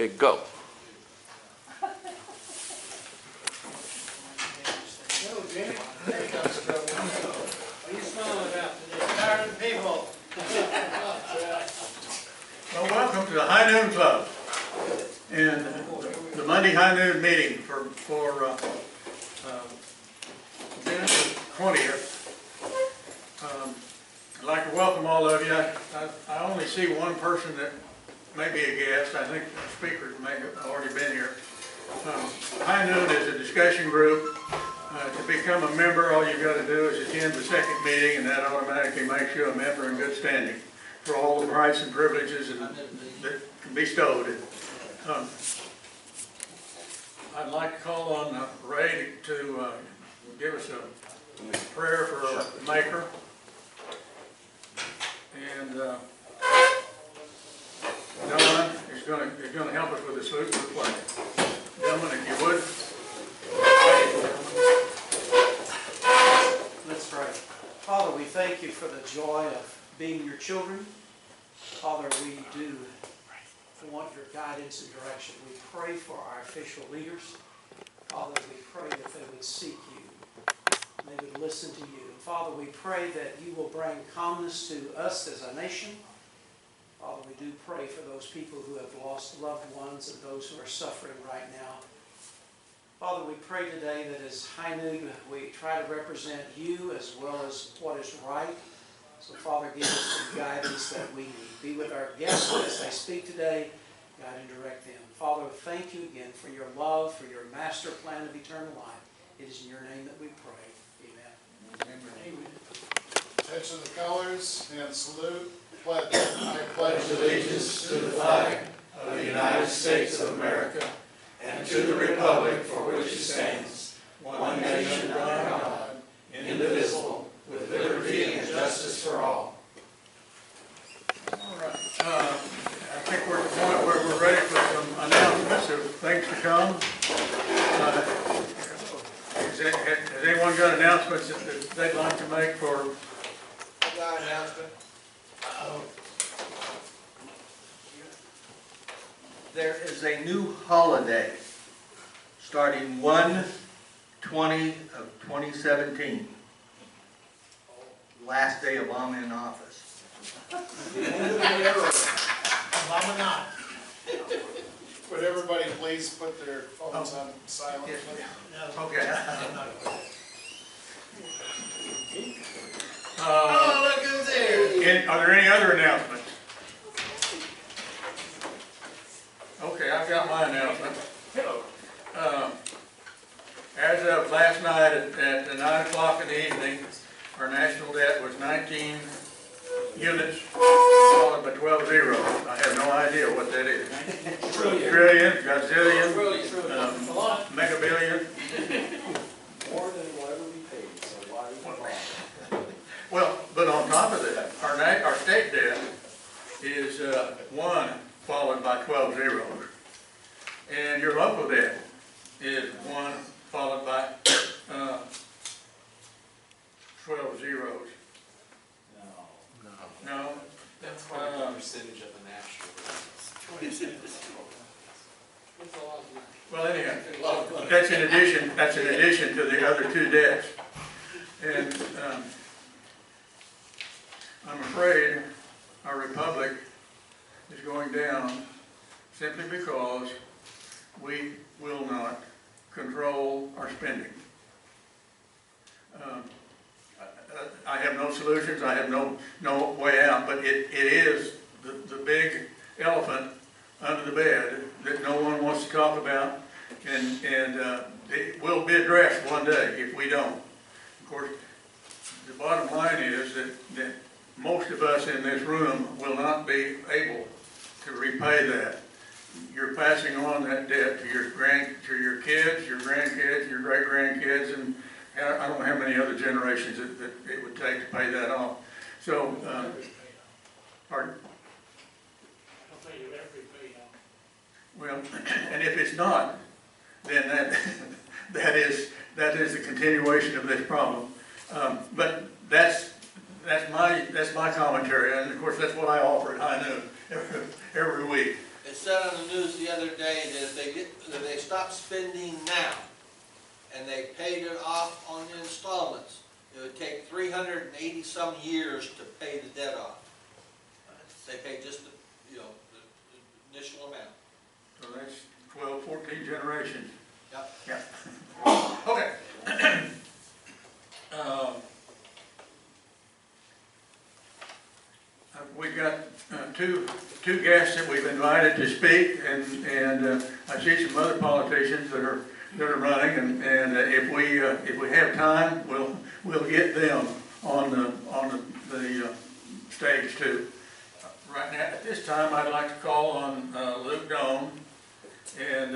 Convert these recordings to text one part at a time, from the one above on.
Okay, go. Hello, Jimmy. There you go. What are you smiling about today? Tired people. Well, welcome to the High Noon Club and the Monday High Noon meeting for June 20th. I'd like to welcome all of you. I only see one person that may be a guest. I think the speakers may have already been here. High Noon is a discussion group. To become a member, all you've got to do is attend the second meeting, and that automatically makes you a member in good standing for all the rights and privileges that can be bestowed. I'd like to call on Ray to give us a prayer for our Maker. And Don is going to help us with the salute to the flag. Gentlemen, if you would. Let's pray. Father, we thank you for the joy of being your children. Father, we do want your guidance and direction. We pray for our official leaders. Father, we pray that they would seek you. They would listen to you. Father, we pray that you will bring calmness to us as a nation. Father, we do pray for those people who have lost loved ones and those who are suffering right now. Father, we pray today that as High Noon, we try to represent you as well as what is right. So, Father, give us the guidance that we need. Be with our guests as they speak today. Guide and direct them. Father, thank you again for your love, for your master plan of eternal life. It is in your name that we pray. Amen. Amen. Attention to the colors and salute. Pledge. I pledge allegiance to the flag of the United States of America and to the republic for which it stands, one nation under God, indivisible, with liberty and justice for all. All right. I think we're at the point where we're ready for some announcements of things to come. Has anyone got announcements that they'd like to make for? I got an announcement. There is a new holiday starting 1/20 of 2017. Last day Obama in office. Obama not. Would everybody please put their phones on silent? Yes. No. Okay. Oh, look who's there. Are there any other announcements? Okay, I've got my announcement. As of last night at 9 o'clock in the evening, our national debt was 19 units, followed by 12 zeros. I have no idea what that is. Trillion, gazillion, megabillion. More than whatever we paid, so why we borrow? Well, but on top of that, our state debt is 1 followed by 12 zeros. And your local debt is 1 followed by 12 zeros. No? That's quite a percentage of the national. Well, anyhow, that's in addition to the other two debts. And I'm afraid our republic is going down simply because we will not control our spending. I have no solutions. I have no way out. But it is the big elephant under the bed that no one wants to talk about, and it will be addressed one day if we don't. Of course, the bottom line is that most of us in this room will not be able to repay that. You're passing on that debt to your kids, your grandkids, your great-grandkids, and I don't know how many other generations that it would take to pay that off. So, pardon? Well, and if it's not, then that is the continuation of this problem. But that's my commentary, and of course that's what I offer at High Noon every week. It said on the news the other day that if they stop spending now, and they paid it off on the installments, it would take 380 some years to pay the debt off. They pay just the, the initial amount. So that's 12, 14 generations. Yep. Yeah. Okay. We've got two guests that we've invited to speak, and I see some other politicians that are running, and if we have time, we'll get them on the stage too. Right now, at this time, I'd like to call on Luke Doane and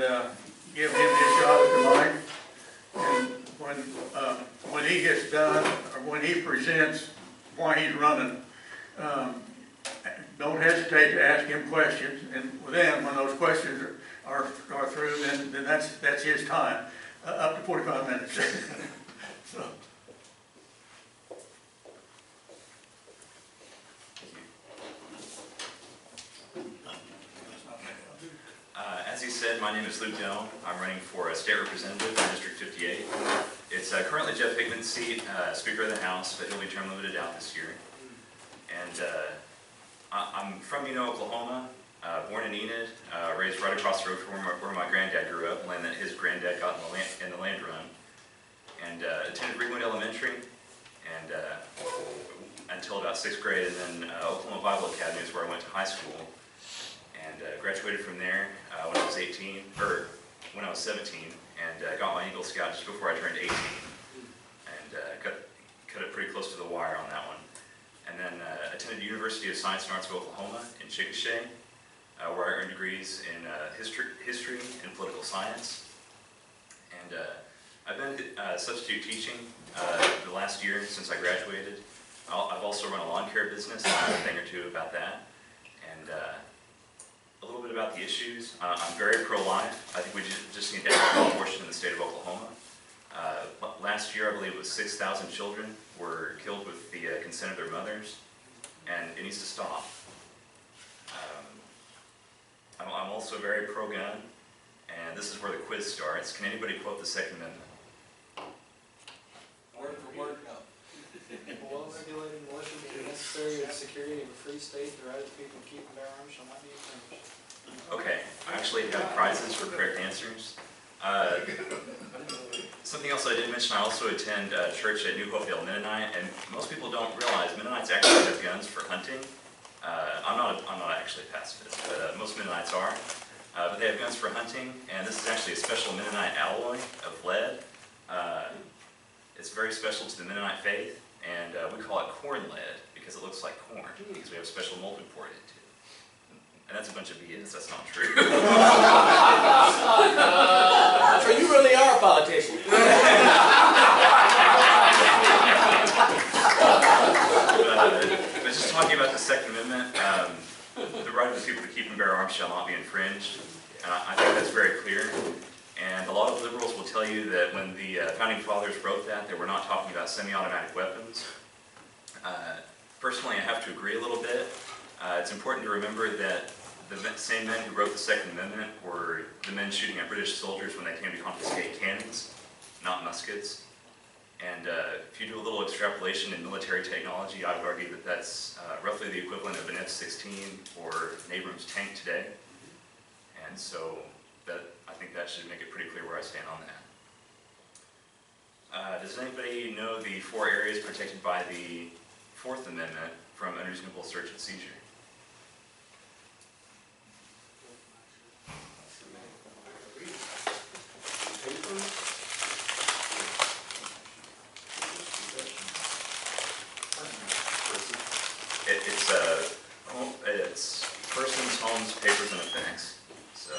give him his shot at the mic. And when he gets done, or when he presents why he's running, don't hesitate to ask him questions. And then, when those questions are through, then that's his time, up to 45 minutes. So. As he said, my name is Luke Doane. I'm running for a state representative in District 58. It's currently Jeff Hickman's seat, Speaker of the House, but he'll be term limited out this year. And I'm from Oklahoma, born in Enid, raised right across the road from where my granddad grew up, land that his granddad got in the land run, and attended Ringwood Elementary, and until about 6th grade, and then Oklahoma Bible Academy is where I went to high school. And graduated from there when I was 17, and got my Eagle Scout just before I turned 18, and cut it pretty close to the wire on that one. And then attended the University of Science and Arts of Oklahoma in Chickasha, where I earned degrees in history and political science. And I've been substitute teaching the last year since I graduated. I've also run a lawn care business, a thing or two about that. And a little bit about the issues. I'm very pro-life. I think we just need to have abortion in the state of Oklahoma. Last year, I believe it was 6,000 children were killed with the consent of their mothers, and it needs to stop. I'm also very pro-gun, and this is where the quiz starts. Can anybody quote the Second Amendment? Word for word, no. Well-regulated militia is necessary to the security of a free state. The right of the people to keep and bear arms shall not be infringed. Okay, I actually have prizes for correct answers. Something else I did mention, I also attend church at New Hopedale Mennonite, and most people don't realize Mennonites actually have guns for hunting. I'm not actually a pacifist, but most Mennonites are. But they have guns for hunting, and this is actually a special Mennonite alloy of lead. It's very special to the Mennonite faith, and we call it corn lead because it looks like corn, because we have a special molding for it too. And that's a bunch of BS, that's not true. So you really are a politician. But just talking about the Second Amendment, the right of the people to keep and bear arms shall not be infringed. And I think that's very clear. And a lot of liberals will tell you that when the Founding Fathers wrote that, they were not talking about semi-automatic weapons. Personally, I have to agree a little bit. It's important to remember that the same men who wrote the Second Amendment were the men shooting at British soldiers when they came to confiscate cannons, not muskets. And if you do a little extrapolation in military technology, I would argue that that's roughly the equivalent of an F-16 or an Abrams tank today. And so I think that should make it pretty clear where I stand on that. Does anybody know the 4 areas protected by the Fourth Amendment from unreasonable search and seizure? It's persons, homes, papers, and effects. So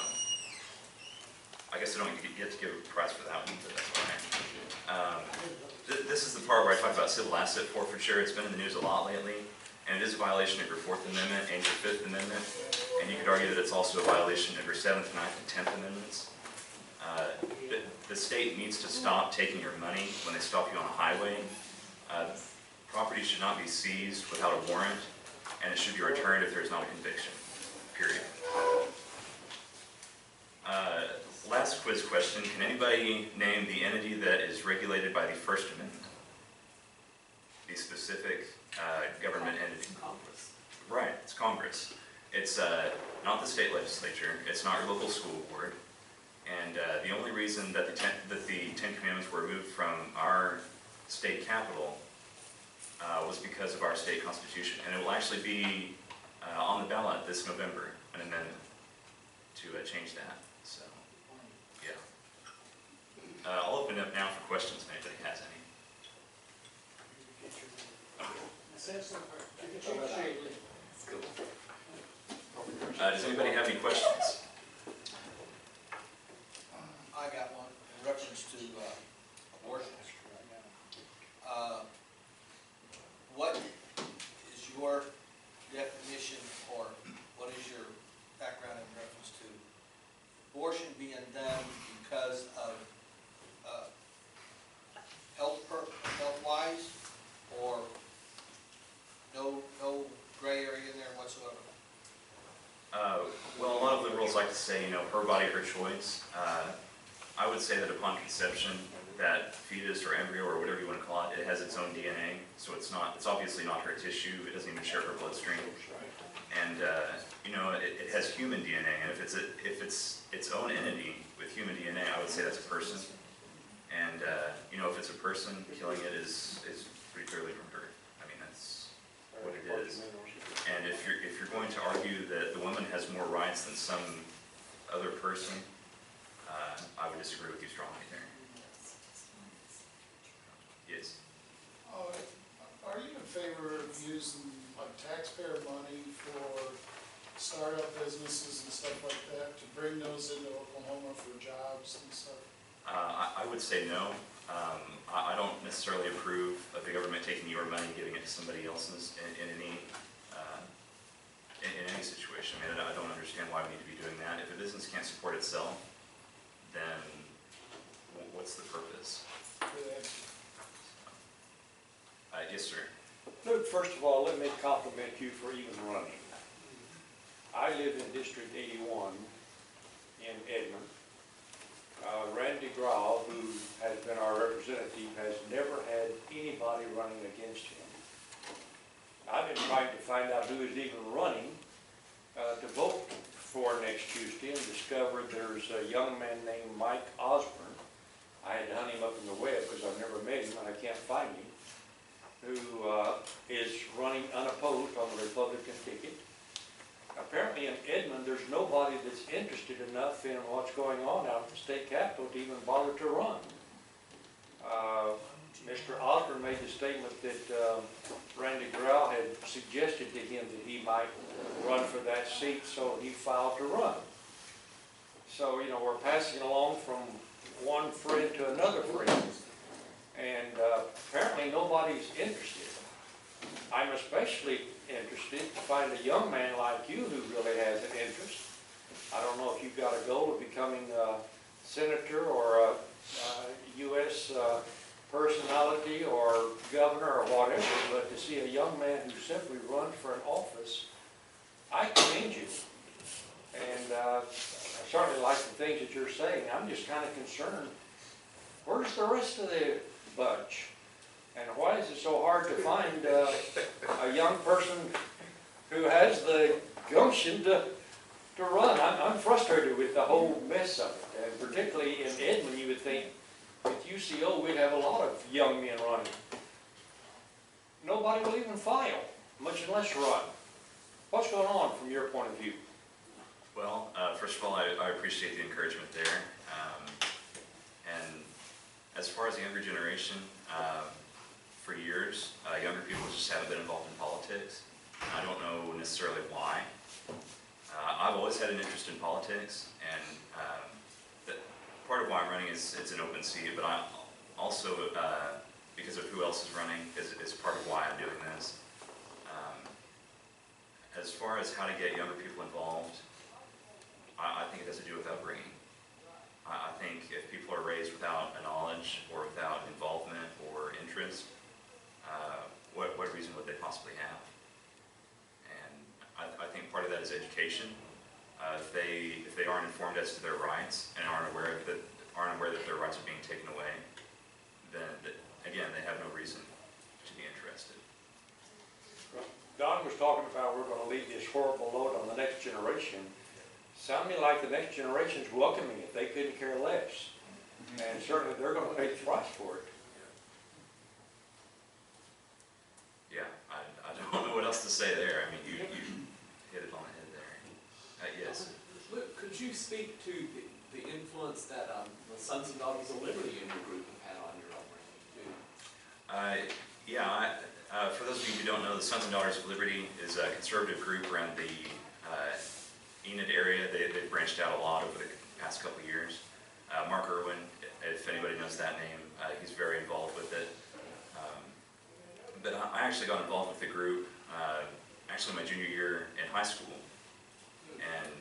I guess I don't get to give a prize for that one, but that's all right. This is the part where I talk about civil asset forfeiture. It's been in the news a lot lately, and it is a violation of your Fourth Amendment and your Fifth Amendment, and you could argue that it's also a violation of your Seventh, Ninth, and 10th Amendments. The state needs to stop taking your money when they stop you on a highway. Property should not be seized without a warrant, and it should be returned if there is not a conviction, period. Last quiz question. Can anybody name the entity that is regulated by the First Amendment? The specific government entity. Congress. Right, it's Congress. It's not the state legislature. It's not your local school board. And the only reason that the Ten Commandments were removed from our state capital was because of our state constitution. And it will actually be on the ballot this November, an amendment to change that. So, yeah. I'll open it up now for questions if anybody has any. Does anybody have any questions? I got one in reference to abortion. What is your definition, or what is your background in reference to abortion being done because of health-wise, or no gray area in there whatsoever? Well, a lot of liberals like to say, her body, her choice. I would say that upon conception, that fetus or embryo or whatever you want to call it, it has its own DNA. So it's obviously not her tissue. It doesn't even share her bloodstream. And it has human DNA. And if it's its own entity with human DNA, I would say that's a person. And if it's a person, killing it is pretty clearly murder. I mean, that's what it is. And if you're going to argue that the woman has more rights than some other person, I would disagree with you strongly there. Yes. Are you in favor of using like taxpayer money for startup businesses and stuff like that to bring those into Oklahoma for jobs and stuff? I would say no. I don't necessarily approve of the government taking your money and giving it to somebody else's in any situation. I mean, I don't understand why we need to be doing that. If a business can't support itself, then what's the purpose? Yes, sir. Luke, first of all, let me compliment you for even running. I live in District 81 in Edmond. Randy Grau, who has been our representative, has never had anybody running against him. I've been trying to find out who is even running to vote for next Tuesday, and discovered there's a young man named Mike Osborne. I had to hunt him up in the web because I've never met him and I can't find him, who is running unopposed on the Republican ticket. Apparently in Edmond, there's nobody that's interested enough in what's going on out at the state capitol to even bother to run. Mr. Osborne made the statement that Randy Grau had suggested to him that he might run for that seat, so he filed to run. So, we're passing along from one friend to another friend, and apparently nobody's interested. I'm especially interested to find a young man like you who really has an interest. I don't know if you've got a goal of becoming a senator or a U.S. Personality or governor or whatever, but to see a young man who simply runs for an office, I commend you. And I certainly like the things that you're saying. I'm just kind of concerned, where's the rest of the bunch? And why is it so hard to find a young person who has the gumption to run? I'm frustrated with the whole mess of it. And particularly in Edmond, you would think with UCO we'd have a lot of young men running. Nobody will even file, much less run. What's going on from your point of view? Well, first of all, I appreciate the encouragement there. And as far as the younger generation, for years, younger people just haven't been involved in politics. I don't know necessarily why. I've always had an interest in politics, and part of why I'm running is it's an open seat, but I also, because of who else is running, is part of why I'm doing this. As far as how to get younger people involved, I think it has to do with upbringing. I think if people are raised without a knowledge or without involvement or interest, what reason would they possibly have? And I think part of that is education. If they aren't informed as to their rights and aren't aware that their rights are being taken away, then again, they have no reason to be interested. Don was talking about we're gonna leave this horrible load on the next generation. Sounded like the next generation's welcoming it, they couldn't care less. And certainly they're gonna pay the price for it. Yeah, I don't know what else to say there. I mean, you hit it on the head there. Yes. Luke, could you speak to the influence that the Sons and Daughters of Liberty in your group have had on your upbringing? Yeah, for those of you who don't know, the Sons and Daughters of Liberty is a conservative group around the Enid area. They've branched out a lot over the past couple of years. Mark Irwin, if anybody knows that name, he's very involved with it. But I actually got involved with the group actually my junior year in high school. And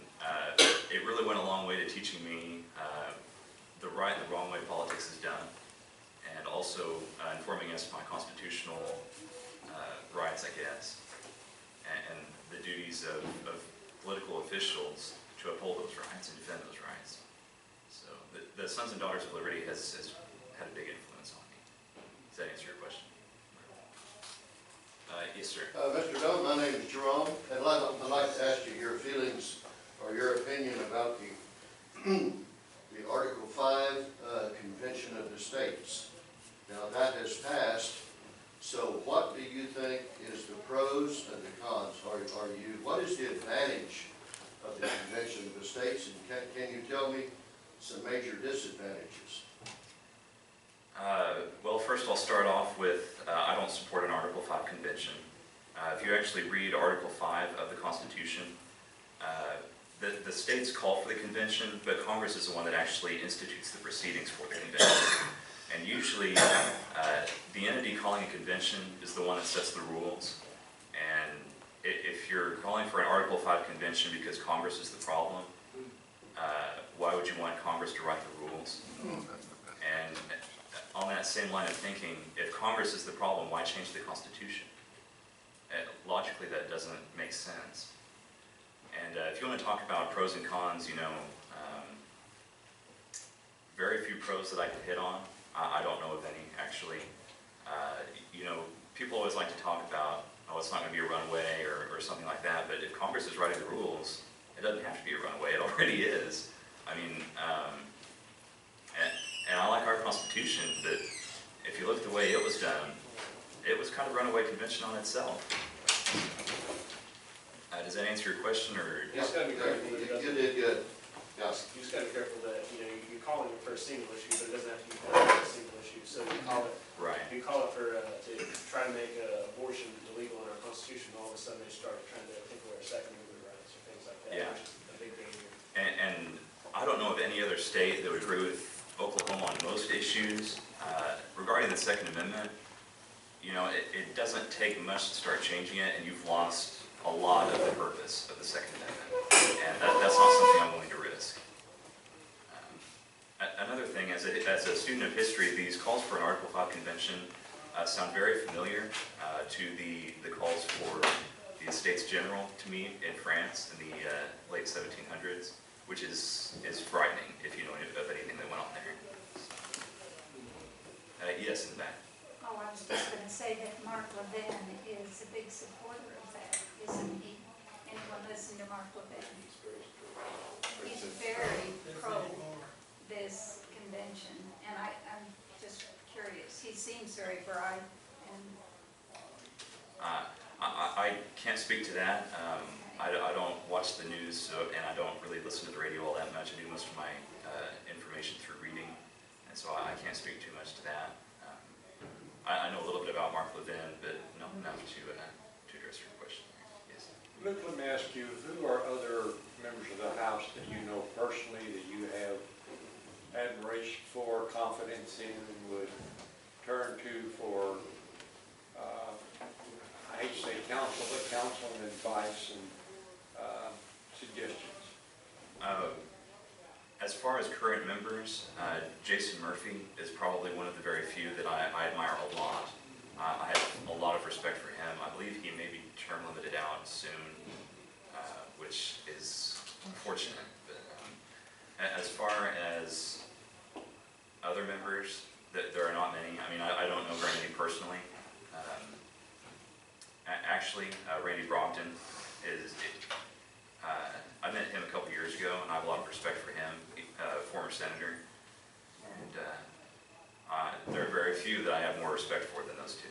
it really went a long way to teaching me the right and the wrong way politics is done, and also informing us of my constitutional rights, I guess, and the duties of political officials to uphold those rights and defend those rights. So the Sons and Daughters of Liberty has had a big influence on me. Does that answer your question? Yes, sir. Mr. Doane, my name is Jerome. I'd like to ask you your feelings or your opinion about the Article 5 Convention of the States. Now that has passed, so what do you think is the pros and the cons? What is the advantage of the Convention of the States, and can you tell me some major disadvantages? Well, first I'll start off with, I don't support an Article 5 convention. If you actually read Article 5 of the Constitution, the states call for the convention, but Congress is the one that actually institutes the proceedings for the convention. And usually, the entity calling a convention is the one that sets the rules. And if you're calling for an Article 5 convention because Congress is the problem, why would you want Congress to write the rules? And on that same line of thinking, if Congress is the problem, why change the Constitution? Logically, that doesn't make sense. And if you want to talk about pros and cons, very few pros that I could hit on. I don't know of any, actually. People always like to talk about, oh, it's not going to be a runaway or something like that, but if Congress is writing the rules, it doesn't have to be a runaway. It already is. I mean, and I like our Constitution, but if you look at the way it was done, it was kind of a runaway convention on itself. Does that answer your question, or? You just gotta be careful. You did good. Yes. You just gotta be careful that, you're calling it for a single issue, but it doesn't have to be for a single issue. So you call it, Right. you call it for, to try to make abortion illegal in our Constitution, all of a sudden they start trying to take away our Second Amendment rights or things like that. Yeah. Which is a big danger. And I don't know of any other state that would agree with Oklahoma on most issues. Regarding the Second Amendment, it doesn't take much to start changing it, and you've lost a lot of the purpose of the Second Amendment. And that's not something I'm willing to risk. Another thing, as a student of history, these calls for an Article 5 convention sound very familiar to the calls for the Estates General to meet in France in the late 1700s, which is frightening if you know of anything that went on there. Yes, in the back. Oh, I was just going to say that Mark Levin is a big supporter of that, isn't he? Anyone listen to Mark Levin? He's very pro this convention, and I'm just curious. He seems very bright. And I can't speak to that. I don't watch the news, and I don't really listen to the radio all that much. I do most of my information through reading, and so I can't speak too much to that. I know a little bit about Mark Levin, but not enough to address your question. Yes. Luke, let me ask you, who are other members of the House that you know personally that you have admiration for, confidence in, and would turn to for, I hate to say counsel, but counsel and advice and suggestions? As far as current members, Jason Murphy is probably one of the very few that I admire a lot. I have a lot of respect for him. I believe he may be term limited out soon, which is unfortunate. But as far as other members, there are not many. I mean, I don't know very many personally. Actually, Randy Brogdon is, I met him a couple years ago, and I have a lot of respect for him, former senator. And there are very few that I have more respect for than those two.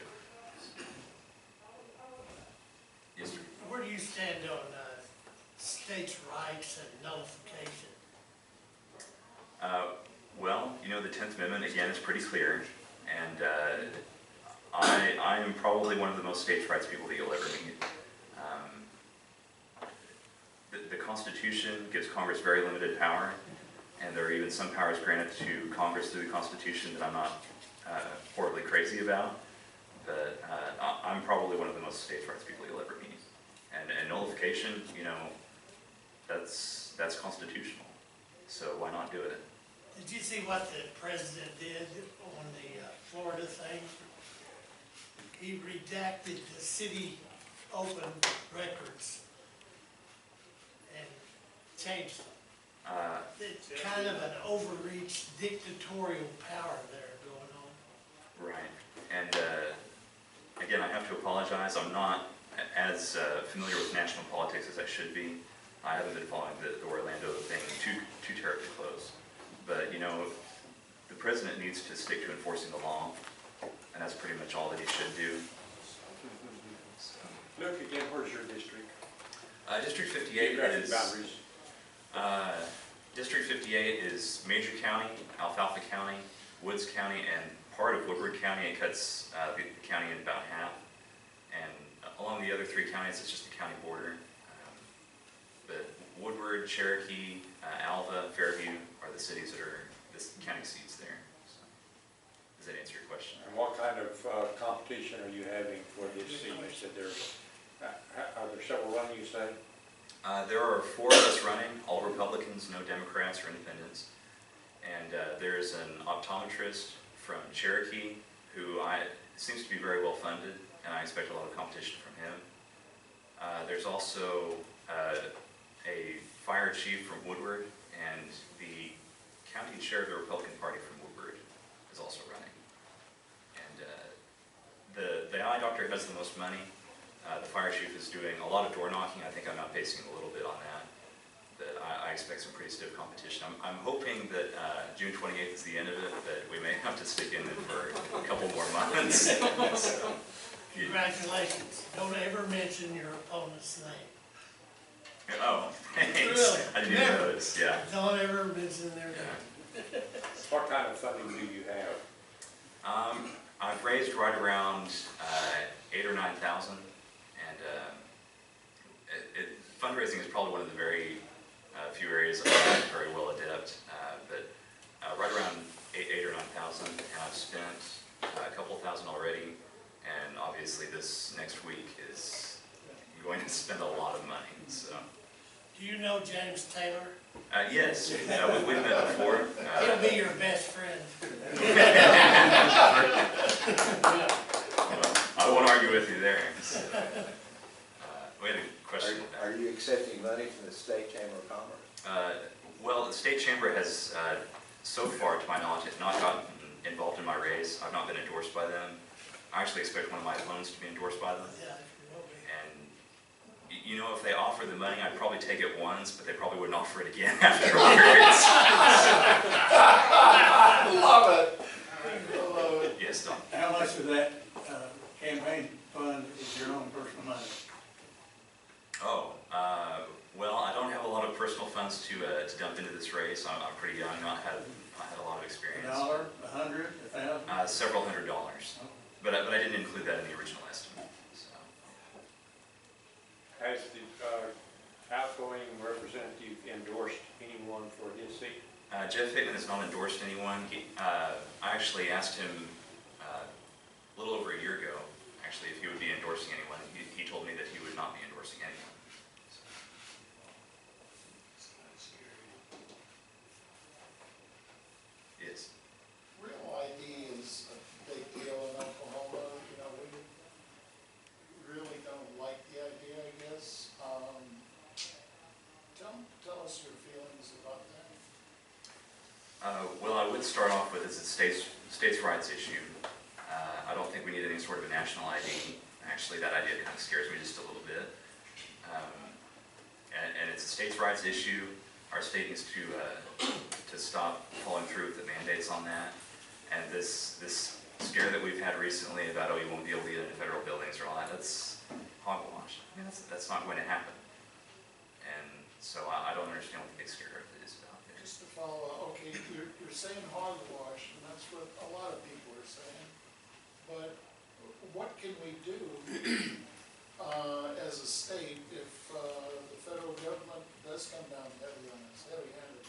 Yes, sir. Where do you stand on states' rights and nullification? Well, you know, the 10th Amendment, again, is pretty clear. And I am probably one of the most states' rights people that you'll ever meet. The Constitution gives Congress very limited power, and there are even some powers granted to Congress through the Constitution that I'm not horribly crazy about. But I'm probably one of the most states' rights people you'll ever meet. And nullification, you know, that's constitutional. So why not do it? Did you see what the president did on the Florida thing? He redacted the city open records and changed them. It's kind of an overreach dictatorial power there going on. Right. And again, I have to apologize. I'm not as familiar with national politics as I should be. I haven't been following the Orlando thing too terribly close. But, you know, the president needs to stick to enforcing the law, and that's pretty much all that he should do. So. Look again, where's your district? District 58 Geographic is... boundaries. District 58 is Major County, Alfalfa County, Woods County, and part of Woodward County. It cuts the county in about half. And along the other three counties, it's just the county border. But Woodward, Cherokee, Alva, Fairview are the cities that are the county seats there. So, does that answer your question? And what kind of competition are you having for this seat? You said there's, are there several running, you say? There are 4 of us running, all Republicans, no Democrats or independents. And there's an optometrist from Cherokee who seems to be very well funded, and I expect a lot of competition from him. There's also a fire chief from Woodward, and the county chair of the Republican Party from Woodward is also running. And the eye doctor has the most money. The fire chief is doing a lot of door knocking. I think I'm outpacing a little bit on that. But I expect some pretty stiff competition. I'm hoping that June 28th is the end of it, but we may have to stick in it for a couple more months. So, Congratulations. Don't ever mention your opponent's name. oh, thanks. Really? I didn't even notice, yeah. Don't ever mention their name. What kind of funding do you have? I've raised right around 8,000 or 9,000, and fundraising is probably one of the very few areas I'm not very well adept, but right around 8,000 or 9,000, and I've spent a couple thousand already, and obviously this next week is going to spend a lot of money. So. Do you know James Taylor? Yes, we've met before. He'll be your best friend. I won't argue with you there. So, we had a question. Are you accepting money from the State Chamber of Commerce? Well, the State Chamber has, so far, to my knowledge, not gotten involved in my race. I've not been endorsed by them. I actually expect one of my opponents to be endorsed by them. Yeah, you will be. And, you know, if they offer the money, I'd probably take it once, but they probably wouldn't offer it again afterwards. Love it. Yes, Don. How much of that campaign fund is your own personal money? Oh, well, I don't have a lot of personal funds to dump into this race. I'm pretty young, I had a lot of experience. $1, $100, $1,000? Several $100s. Oh. But I didn't include that in the original estimate. So. Has the outgoing representative endorsed anyone for his seat? Jeff Hickman has not endorsed anyone. I actually asked him a little over a year ago, actually, if he would be endorsing anyone. He told me that he would not be endorsing anyone. So. Yes. Real ID is a big deal in Oklahoma. You know, we really don't like the idea, I guess. Tell us would start off with is a states' rights issue. I don't think we need any sort of a national ID. Actually, that idea kind of scares me just a little bit. And it's a states' rights issue. Our state needs to stop following through with the mandates on that. And this scare that we've had recently about, oh, you won't be able to get into federal buildings or all that, that's hogwash. I mean, that's not going to happen. And so I don't understand what the big scare is about there. Just to follow, okay, you're saying hogwash, and that's what a lot of people are saying, but what can we do as a state if the federal government does come down heavy on us, heavy-handed?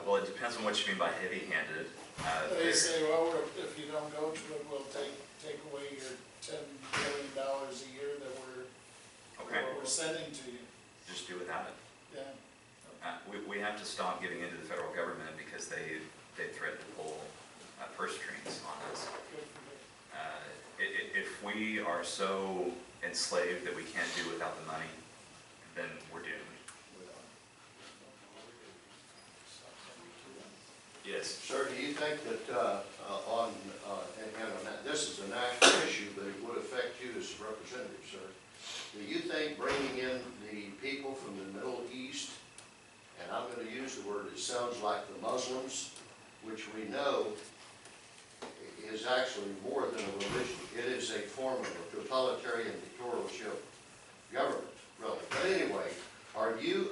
Well, it depends on what you mean by heavy-handed. They say, well, if you don't go to it, we'll take away your $10 billion a year that we're sending to you. Just do without it. Yeah. We have to stop giving into the federal government because they threaten to pull purse strings on us. If we are so enslaved that we can't do without the money, then we're doomed. Yes. Sir, do you think that this is a national issue, but it would affect you as a representative, sir? Do you think bringing in the people from the Middle East, and I'm going to use the word, it sounds like the Muslims, which we know is actually more than a religion. It is a form of a totalitarian dictatorship government, really. But anyway, do you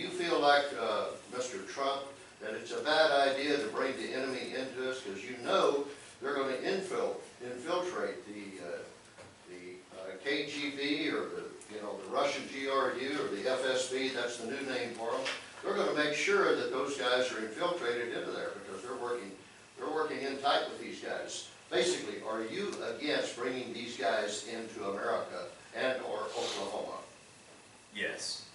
feel like Mr. Trump, that it's a bad idea to bring the enemy into us, because you know they're going to infiltrate the KGB or the Russian GRU or the FSB, that's the new name for them. They're going to make sure that those guys are infiltrated into there because they're working in tight with these guys. Basically, are you against bringing these guys into America and or Oklahoma? Yes.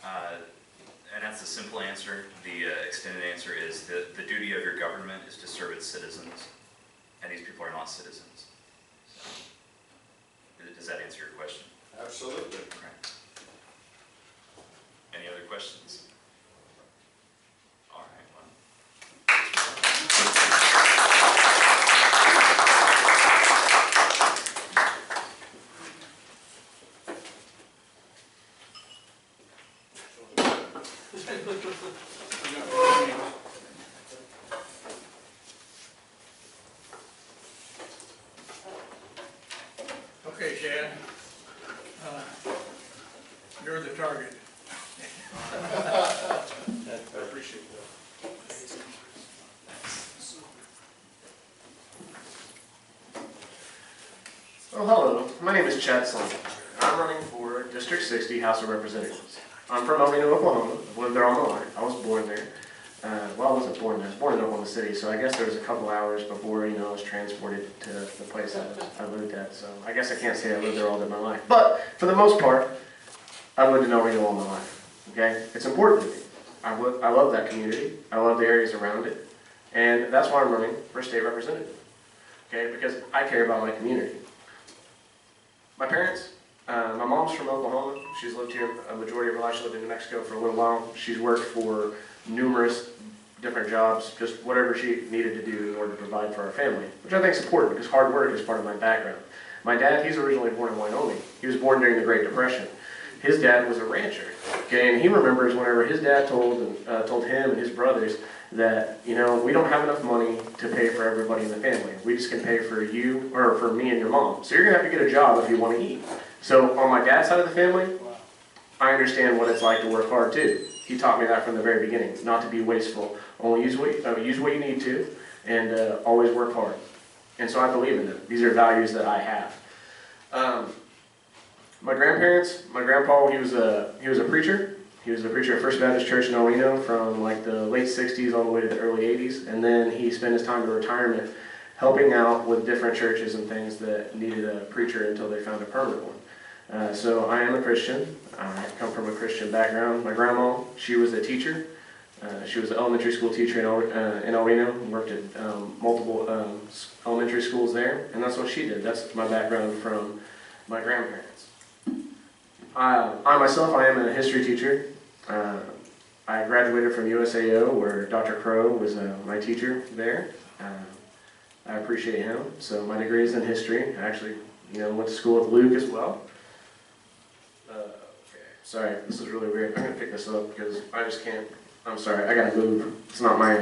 And that's the simple answer. The extended answer is that the duty of your government is to serve its citizens, and these people are not citizens. So, does that answer your question? Absolutely. Okay. Any other questions? All right, Okay, Chad. You're the target. I appreciate that. Oh, hello. My name is Chad Slane. I'm running for District 60 House of Representatives. I'm from Oviedo, Oklahoma. I've lived there all my life. I was born there. Well, I wasn't born there. I was born in Oklahoma City, so I guess there was a couple hours before, I was transported to the place I lived at. So I guess I can't say I lived there all of my life. But for the most part, I've lived in Oviedo all my life. Okay? It's important to me. I love that community. I love the areas around it. And that's why I'm running for state representative. Okay? Because I care about my community. My parents, my mom's from Oklahoma. She's lived here a majority of her life. She lived in New Mexico for a little while. She's worked for numerous different jobs, just whatever she needed to do in order to provide for our family, which I think is important because hard work is part of my background. My dad, he's originally born in Wyoming. He was born during the Great Depression. His dad was a rancher, okay, and he remembers whenever his dad told him and his brothers that, we don't have enough money to pay for everybody in the family. We just can pay for you, or for me and your mom. So you're going to have to get a job if you want to eat. So on my dad's side of the family, I understand what it's like to work hard too. He taught me that from the very beginning, not to be wasteful. Only use what you need to, and always work hard. And so I believe in them. These are values that I have. My grandparents, my grandpa, he was a preacher. He was a preacher at First Baptist Church in El Reno from like the late 60s all the way to the early 80s. And then he spent his time in retirement helping out with different churches and things that needed a preacher until they found a permanent one. So I am a Christian. I come from a Christian background. My grandma, she was a teacher. She was an elementary school teacher in El Reno, worked at multiple elementary schools there, and that's what she did. That's my background from my grandparents. I myself, I am a history teacher. I graduated from USAO, where Dr. Crow was my teacher there. I appreciate him. So my degree is in history. I actually, went to school with Luke as well. Okay, sorry, this is really weird. I'm gonna pick this up because I just can't. I'm sorry, I gotta move. It's not my.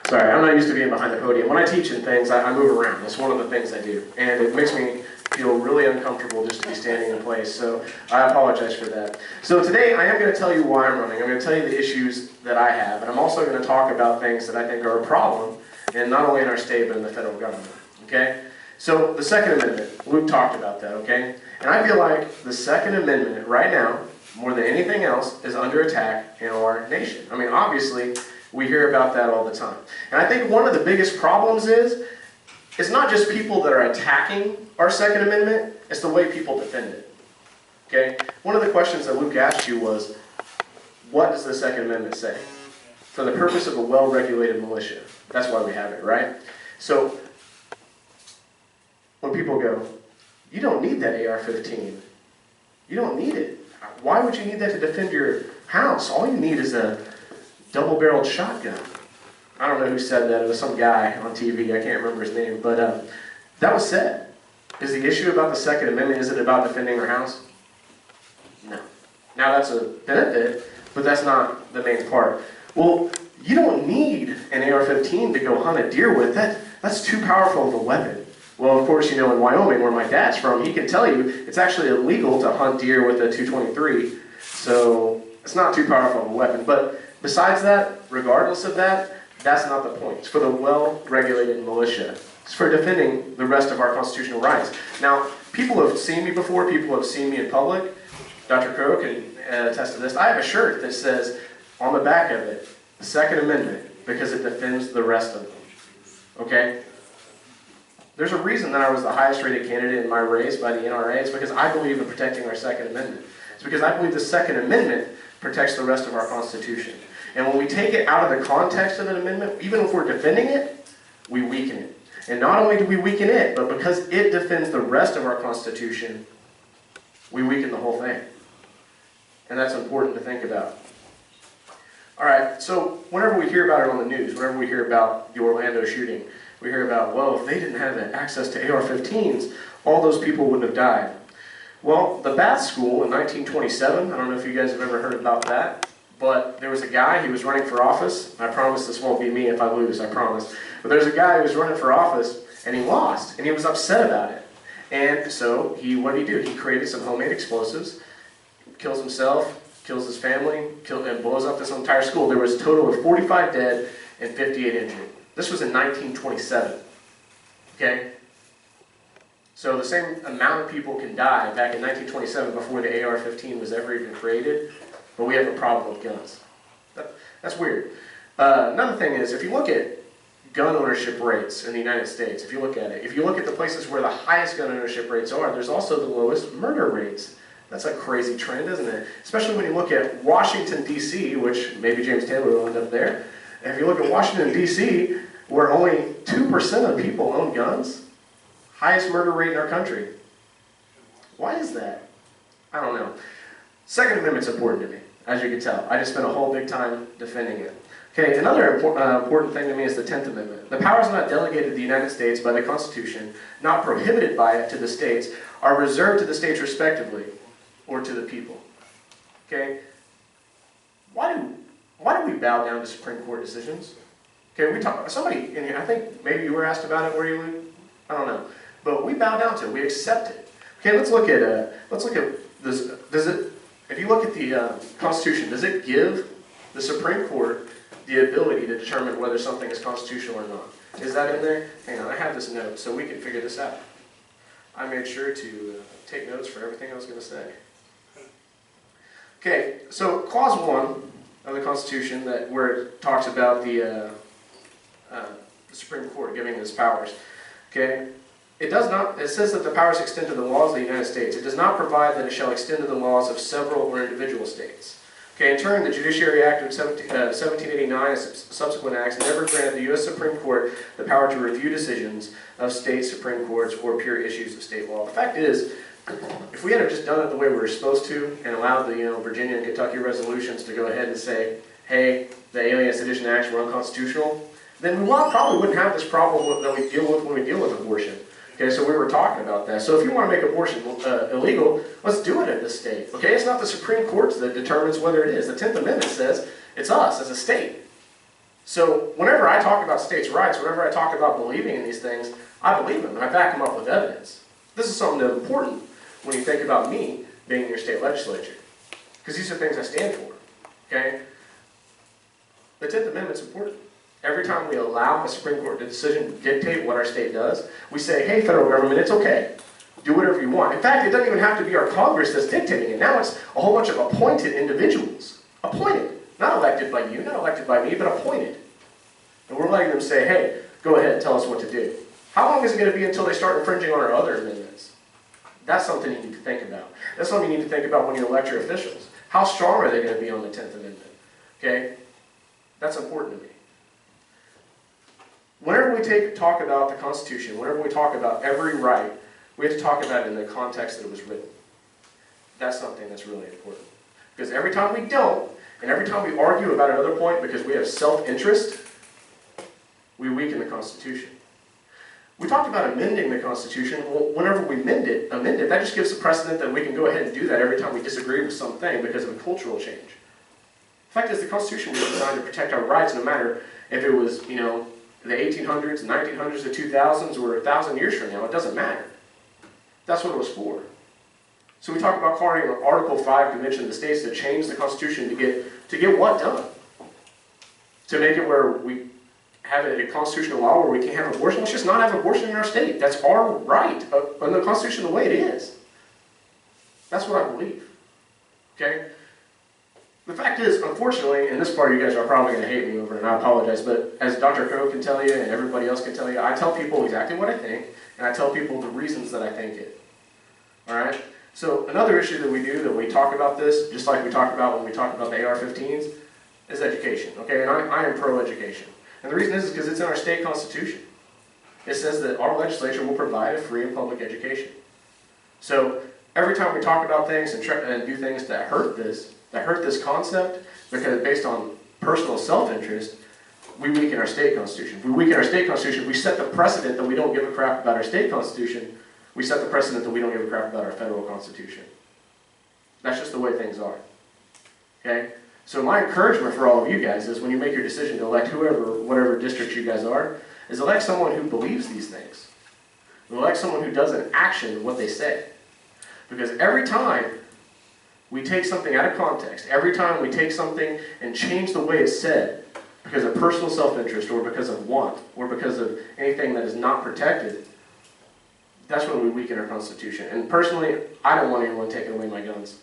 Sorry, I'm not used to being behind the podium. When I teach and things, I move around. That's one of the things I do. And it makes me feel really uncomfortable just to be standing in place. So I apologize for that. So today I am going to tell you why I'm running. I'm going to tell you the issues that I have. And I'm also going to talk about things that I think are a problem, and not only in our state, but in the federal government. Okay? So the Second Amendment, Luke talked about that, okay? And I feel like the Second Amendment right now, more than anything else, is under attack in our nation. I mean, obviously, we hear about that all the time. And I think one of the biggest problems is, it's not just people that are attacking our Second Amendment, it's the way people defend it. Okay? One of the questions that Luke asked you was, what does the Second Amendment say? For the purpose of a well-regulated militia. That's why we have it, right? So, when people go, you don't need that AR-15. You don't need it. Why would you need that to defend your house? All you need is a double-barreled shotgun. I don't know who said that. It was some guy on TV. I can't remember his name. But that was said. Is the issue about the Second Amendment, is it about defending our house? No. Now that's a benefit, but that's not the main part. Well, you don't need an AR-15 to go hunt a deer with. That's too powerful of a weapon. Well, of course, in Wyoming, where my dad's from, he can tell you it's actually illegal to hunt deer with a .223. So it's not too powerful of a weapon. But besides that, regardless of that, that's not the point. It's for the well-regulated militia. It's for defending the rest of our constitutional rights. Now, people have seen me before. People have seen me in public. Dr. Crow can attest to this. I have a shirt that says, on the back of it, the Second Amendment, because it defends the rest of them. Okay? There's a reason that I was the highest rated candidate in my race by the NRA. It's because I believe in protecting our Second Amendment. It's because I believe the Second Amendment protects the rest of our Constitution. And when we take it out of the context of an amendment, even if we're defending it, we weaken it. And not only do we weaken it, but because it defends the rest of our Constitution, we weaken the whole thing. And that's important to think about. All right, so whenever we hear about it on the news, whenever we hear about the Orlando shooting, we hear about, well, if they didn't have access to AR-15s, all those people wouldn't have died. Well, the Bath School in 1927, I don't know if you guys have ever heard about that, but there was a guy, he was running for office. I promise this won't be me if I lose, I promise. But there's a guy who was running for office, and he lost, and he was upset about it. And so, what did he do? He created some homemade explosives, kills himself, kills his family, and blows up this entire school. There was a total of 45 dead and 58 injured. This was in 1927, okay? So the same amount of people can die back in 1927 before the AR-15 was ever even created, but we have a problem with guns. That's weird. Another thing is, if you look at gun ownership rates in the United States, if you look at the places where the highest gun ownership rates are, there's also the lowest murder rates. That's a crazy trend, isn't it? Especially when you look at Washington, D.C., which maybe James Taylor will end up there. And if you look at Washington, D.C., where only 2% of people own guns, highest murder rate in our country. Why is that? I don't know. Second Amendment's important to me, as you can tell. I just spent a whole big time defending it. Okay, another important thing to me is the 10th Amendment. The powers not delegated to the United States by the Constitution, not prohibited by it to the states, are reserved to the states respectively, or to the people. Okay? Why do we bow down to Supreme Court decisions? Okay, somebody in here, I think maybe you were asked about it, were you, Luke? I don't know. But we bow down to it, we accept it. Okay, let's look at this. If you look at the Constitution, does it give the Supreme Court the ability to determine whether something is constitutional or not? Is that in there? Hang on, I have this note so we can figure this out. I made sure to take notes for everything I was going to say. Okay, so Clause 1 of the Constitution, where it talks about the Supreme Court giving its powers. Okay, it says that the powers extend to the laws of the United States. It does not provide that it shall extend to the laws of several or individual states. Okay, in turn, the Judiciary Act of 1789 and subsequent acts never granted the U.S. Supreme Court the power to review decisions of state Supreme Courts or pure issues of state law. The fact is, If we had just done it the way we were supposed to and allowed the Virginia and Kentucky resolutions to go ahead and say, hey, the Alien Sedition Acts were unconstitutional, then we probably wouldn't have this problem that we deal with when we deal with abortion. Okay, so we were talking about that. So if you want to make abortion illegal, let's do it in this state. Okay, it's not the Supreme Court that determines whether it is. The 10th Amendment says it's us as a state. So whenever I talk about states' rights, whenever I talk about believing in these things, I believe them and I back them up with evidence. This is something that's important when you think about me being in your state legislature. Because these are things I stand for. Okay? The 10th Amendment's important. Every time we allow a Supreme Court decision to dictate what our state does, we say, hey, federal government, it's okay. Do whatever you want. In fact, it doesn't even have to be our Congress that's dictating it. Now it's a whole bunch of appointed individuals. Appointed. Not elected by you, not elected by me, but appointed. And we're letting them say, hey, go ahead, tell us what to do. How long is it going to be until they start infringing on our other amendments? That's something you need to think about. That's something you need to think about when you elect your officials. How strong are they going to be on the 10th Amendment? Okay? That's important to me. Whenever we talk about the Constitution, whenever we talk about every right, we have to talk about it in the context that it was written. That's something that's really important. Because every time we don't, and every time we argue about another point because we have self-interest, we weaken the Constitution. We talked about amending the Constitution. Well, whenever we amend it, that just gives the precedent that we can go ahead and do that every time we disagree with something because of a cultural change. The fact is, the Constitution was designed to protect our rights no matter if it was, the 1800s, the 1900s, the 2000s, or 1,000 years from now. It doesn't matter. That's what it was for. So we talk about calling Article 5 Convention of the States to change the Constitution to get what done? To make it where we have a constitutional law where we can't have abortion. Let's just not have abortion in our state. That's our right under the Constitution the way it is. That's what I believe. Okay? The fact is, unfortunately, and this part you guys are probably going to hate me over, and I apologize, but as Dr. Crow can tell you and everybody else can tell you, I tell people exactly what I think, and I tell people the reasons that I think it. Alright? So another issue that we talk about this, just like we talked about when we talked about the AR-15s, is education. Okay? And I am pro-education. And the reason is because it's in our state constitution. It says that our legislature will provide a free and public education. So every time we talk about things and do things that hurt this concept, because based on personal self-interest, we weaken our state constitution. If we weaken our state constitution, we set the precedent that we don't give a crap about our state constitution, we set the precedent that we don't give a crap about our federal constitution. That's just the way things are. Okay? So my encouragement for all of you guys is when you make your decision to elect whatever district you guys are, is elect someone who believes these things. Elect someone who does in action what they say. Because every time we take something out of context, every time we take something and change the way it's said, because of personal self-interest, or because of want, or because of anything that is not protected, that's when we weaken our Constitution. And personally, I don't want anyone taking away my guns.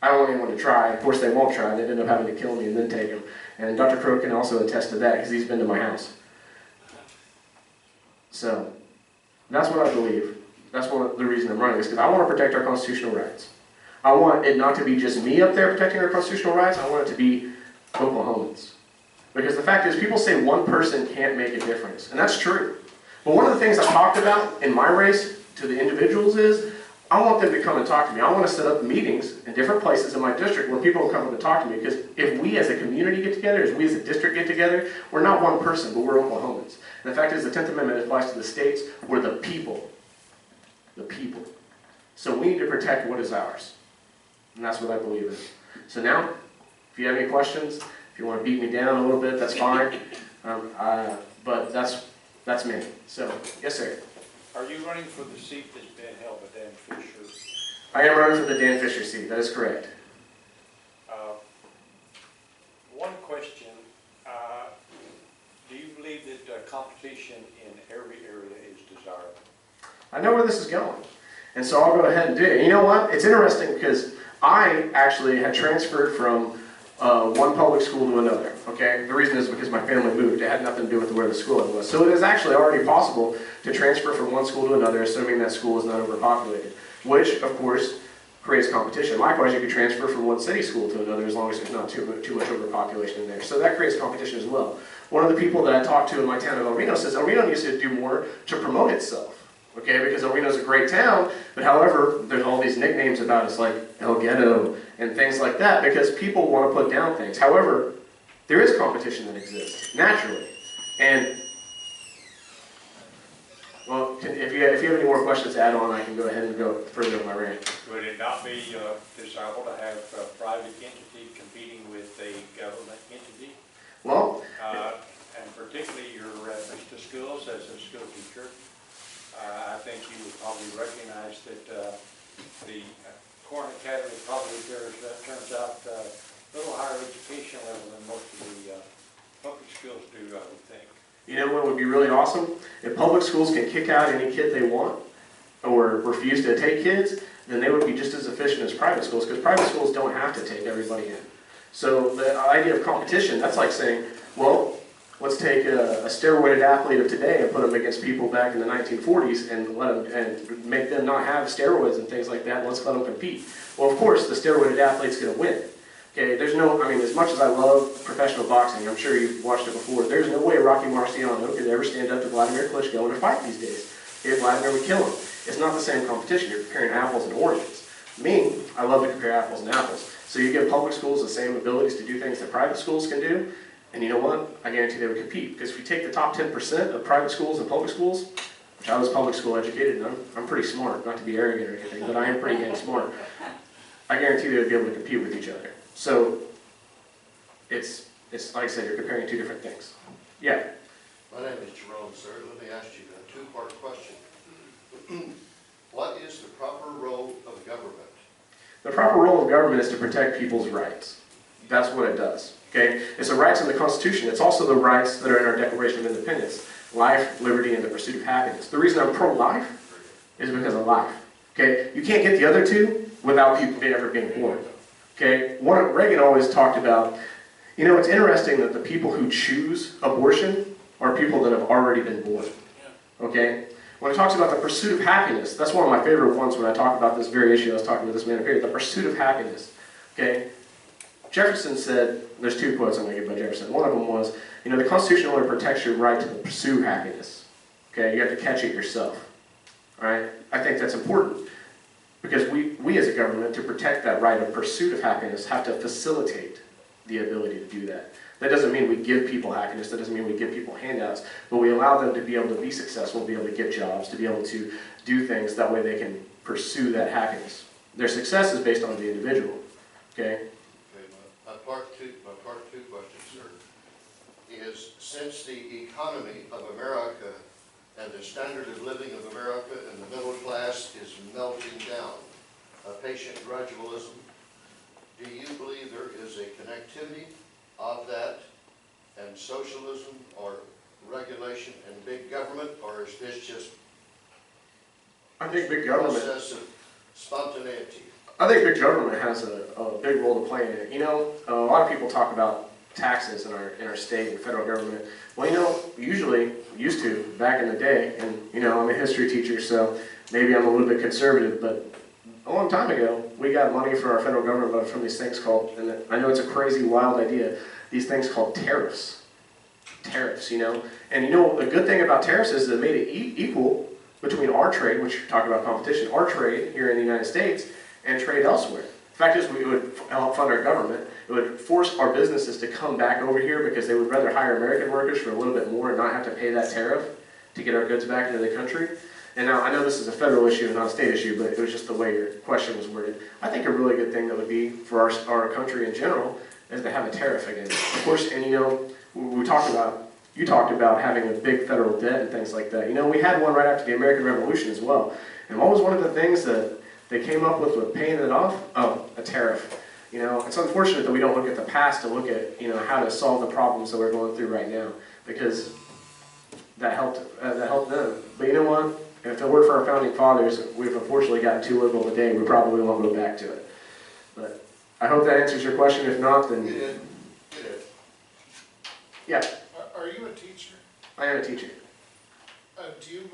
I don't want anyone to try. Of course, they won't try. They'd end up having to kill me and then take them. And Dr. Crow can also attest to that because he's been to my house. So, that's what I believe. That's one of the reason I'm running this, because I want to protect our constitutional rights. I want it not to be just me up there protecting our constitutional rights. I want it to be Oklahomans. Because the fact is, people say one person can't make a difference. And that's true. But one of the things I talked about in my race to the individuals is, I want them to come and talk to me. I want to set up meetings in different places in my district where people will come up and talk to me. Because if we as a community get together, as we as a district get together, we're not one person, but we're Oklahomans. And the fact is, the 10th Amendment applies to the states. We're the people. The people. So we need to protect what is ours. And that's what I believe in. So now, if you have any questions, if you want to beat me down a little bit, that's fine. But that's me. So, yes, sir. Are you running for the seat that's been held by Dan Fisher? I am running for the Dan Fisher seat. That is correct. One question. Do you believe that competition in every area is desirable? I know where this is going. And so I'll go ahead and do it. And you know what? It's interesting because I actually had transferred from one public school to another. Okay? The reason is because my family moved. It had nothing to do with where the school was. So it is actually already possible to transfer from one school to another, assuming that school is not overpopulated, which, of course, creates competition. Likewise, you could transfer from one city school to another as long as there's not too much overpopulation in there. So that creates competition as well. One of the people that I talked to in my town of El Reno says El Reno needs to do more to promote itself. okay, because El Reno's a great town, but however, there's all these nicknames about us like El Ghetto and things like that because people want to put down things. However, there is competition that exists, naturally. And, well, if you have any more questions to add on, I can go ahead and go further on my rant. Would it not be desirable to have a private entity competing with a government entity? Well, and particularly your Vista Schools as a school teacher, I think you would probably recognize that the Corn Academy probably turns out a little higher education level than most of the public schools do, I would think. you know what would be really awesome? If public schools can kick out any kid they want or refuse to take kids, then they would be just as efficient as private schools, because private schools don't have to take everybody in. So the idea of competition, that's like saying, well, let's take a steroided athlete of today and put them against people back in the 1940s and and make them not have steroids and things like that. Let's let them compete. Well, of course, the steroided athlete's going to win. Okay, there's no, I mean, as much as I love professional boxing, I'm sure you've watched it before, there's no way Rocky Marciano could ever stand up to Vladimir Klitschko in a fight these days. Okay, Vladimir would kill him. It's not the same competition. You're comparing apples and oranges. Me, I love to compare apples and apples. So you give public schools the same abilities to do things that private schools can do, and you know what? I guarantee they would compete. Because if you take the top 10% of private schools and public schools, which I was public school educated, and I'm pretty smart, not to be arrogant or anything, but I am pretty dang smart, I guarantee they would be able to compete with each other. So it's like I said, you're comparing two different things. Yeah? My name is Jerome, sir. Let me ask you a two-part question. What is the proper role of government? The proper role of government is to protect people's rights. That's what it does. Okay? It's the rights in the Constitution. It's also the rights that are in our Declaration of Independence. Life, liberty, and the pursuit of happiness. The reason I'm pro-life is because of life. Okay? You can't get the other two without people ever being born. Okay? Reagan always talked about, you know, it's interesting that the people who choose abortion are people that have already been born. Okay? When it talks about the pursuit of happiness, that's one of my favorite ones when I talk about this very issue I was talking with this man up here, the pursuit of happiness. Okay? Jefferson said, there's two quotes I'm going to give by Jefferson. One of them was, you know, the Constitution only protects your right to pursue happiness. Okay? You have to catch it yourself. All right? I think that's important because we as a government, to protect that right of pursuit of happiness, have to facilitate the ability to do that. That doesn't mean we give people happiness, that doesn't mean we give people handouts, but we allow them to be able to be successful, be able to get jobs, to be able to do things, that way they can pursue that happiness. Their success is based on the individual, okay? Okay, my part two question, sir, is since the economy of America and the standard of living of America and the middle class is melting down, a patient gradualism, do you believe there is a connectivity of that and socialism or regulation and big government, or is this just I think big government, process of spontaneity? I think big government has a big role to play in it. You know, a lot of people talk about taxes in our state and federal government. Well, you know, usually, used to, back in the day, and you know, I'm a history teacher, so maybe I'm a little bit conservative, but a long time ago, we got money for our federal government from these things called, and I know it's a crazy, wild idea, these things called tariffs. Tariffs, you know. And you know, the good thing about tariffs is that it made it equal between our trade, which you're talking about competition, our trade here in the United States, and trade elsewhere. The fact is, we would help fund our government. It would force our businesses to come back over here because they would rather hire American workers for a little bit more and not have to pay that tariff to get our goods back into the country. And now, I know this is a federal issue and not a state issue, but it was just the way your question was worded. I think a really good thing that would be for our country in general is to have a tariff again. Of course, and you know, you talked about having a big federal debt and things like that. You know, we had one right after the American Revolution as well. And what was one of the things that they came up with paying it off? Oh, a tariff. You know, it's unfortunate that we don't look at the past to look at, you know, how to solve the problems that we're going through right now, because that helped them. But you know what? If it weren't for our founding fathers, we've unfortunately gotten too liberal today. We probably won't go back to it. But I hope that answers your question. If not, then... You did. Yeah. Are you a teacher? I am a teacher. Do you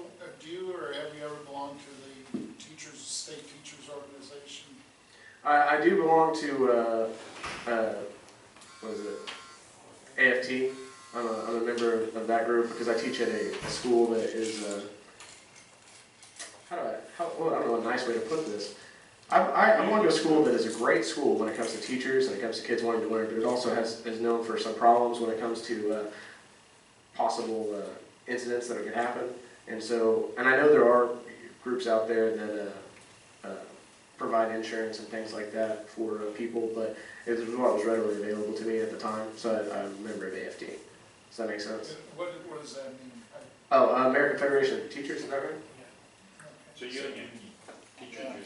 or have you ever belonged to the state teachers organization? I do belong to, what is it, AFT. I'm a member of that group because I teach at a school that is well, I don't know a nice way to put this. I'm going to a school that is a great school when it comes to teachers and it comes to kids wanting to learn, but it also is known for some problems when it comes to possible incidents that could happen. And so, and I know there are groups out there that provide insurance and things like that for people, but it was what was readily available to me at the time, so I'm a member of AFT. Does that make sense? What does that mean? Oh, American Federation of Teachers, is that right? It's a union, teacher union.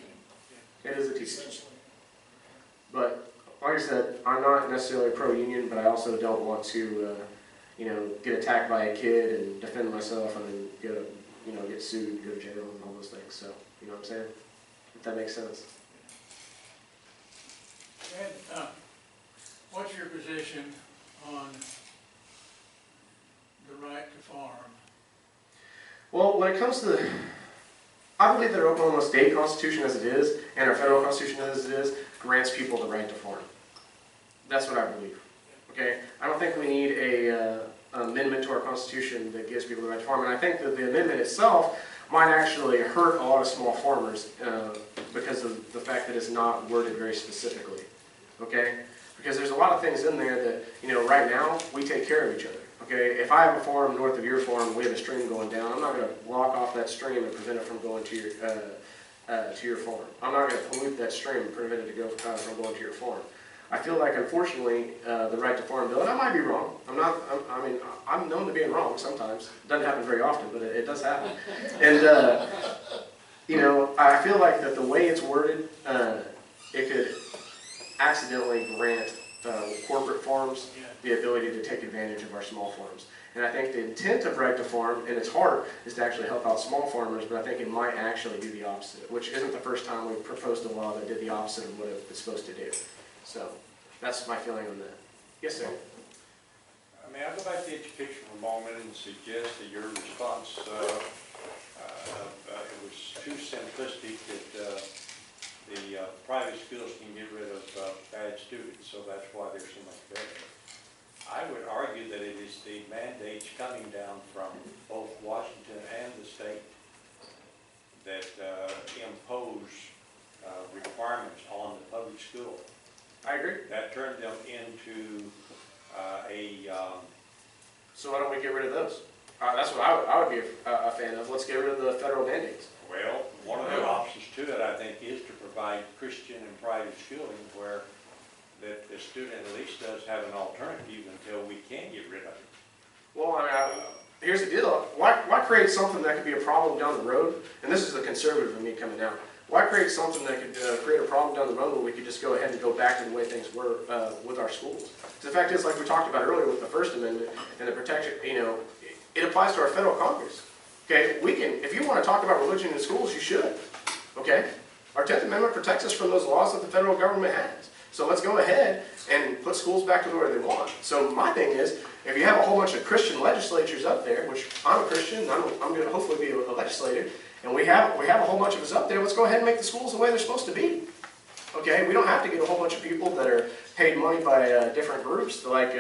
It is a teacher. Essentially. But like I said, I'm not necessarily pro-union, but I also don't want to, you know, get attacked by a kid and defend myself and then get sued, go to jail and all those things. So, you know what I'm saying? If that makes sense. Ed, what's your position on the right to farm? Well, when it comes to I believe that our Oklahoma state constitution as it is, and our federal constitution as it is, grants people the right to farm. That's what I believe. Okay? I don't think we need an amendment to our constitution that gives people the right to farm, and I think that the amendment itself might actually hurt a lot of small farmers because of the fact that it's not worded very specifically. Okay? Because there's a lot of things in there that, you know, right now, we take care of each other. Okay, if I have a farm north of your farm, we have a stream going down, I'm not going to block off that stream and prevent it from going to your farm. I'm not going to pollute that stream and prevent it from going to your farm. I feel like, unfortunately, the right to farm bill, and I might be wrong. I'm known to being wrong sometimes. It doesn't happen very often, but it does happen. And, you know, I feel like that the way it's worded, it could accidentally grant corporate farms the ability to take advantage of our small farms. And I think the intent of right to farm, in its heart, is to actually help out small farmers, but I think it might actually do the opposite, which isn't the first time we've proposed a law that did the opposite of what it's supposed to do. So, that's my feeling on that. Yes, sir? I mean, I'll go back to education for a moment and suggest that your response, it was too simplistic that the private schools can get rid of bad students, so that's why they're so much better. I would argue that it is the mandates coming down from both Washington and the state that impose requirements on the public school. I agree. That turned them into So why don't we get rid of those? That's what I would be a fan of. Let's get rid of the federal mandates. Well, one of the options to it, I think, is to provide Christian and private schooling where that the student at least does have an alternative until we can get rid of it. Well, I mean, here's the deal. Why create something that could be a problem down the road? And this is the conservative in me coming out. Why create something that could create a problem down the road when we could just go ahead and go back to the way things were with our schools? The fact is, like we talked about earlier with the First Amendment and the protection, you know, it applies to our federal Congress. Okay, we can, if you want to talk about religion in schools, you should. Okay, our 10th Amendment protects us from those laws that the federal government has. So let's go ahead and put schools back to where they want. So my thing is, if you have a whole bunch of Christian legislatures up there, which I'm a Christian, I'm going to hopefully be a legislator, and we have a whole bunch of us up there, let's go ahead and make the schools the way they're supposed to be. Okay, we don't have to get a whole bunch of people that are paid money by different groups, like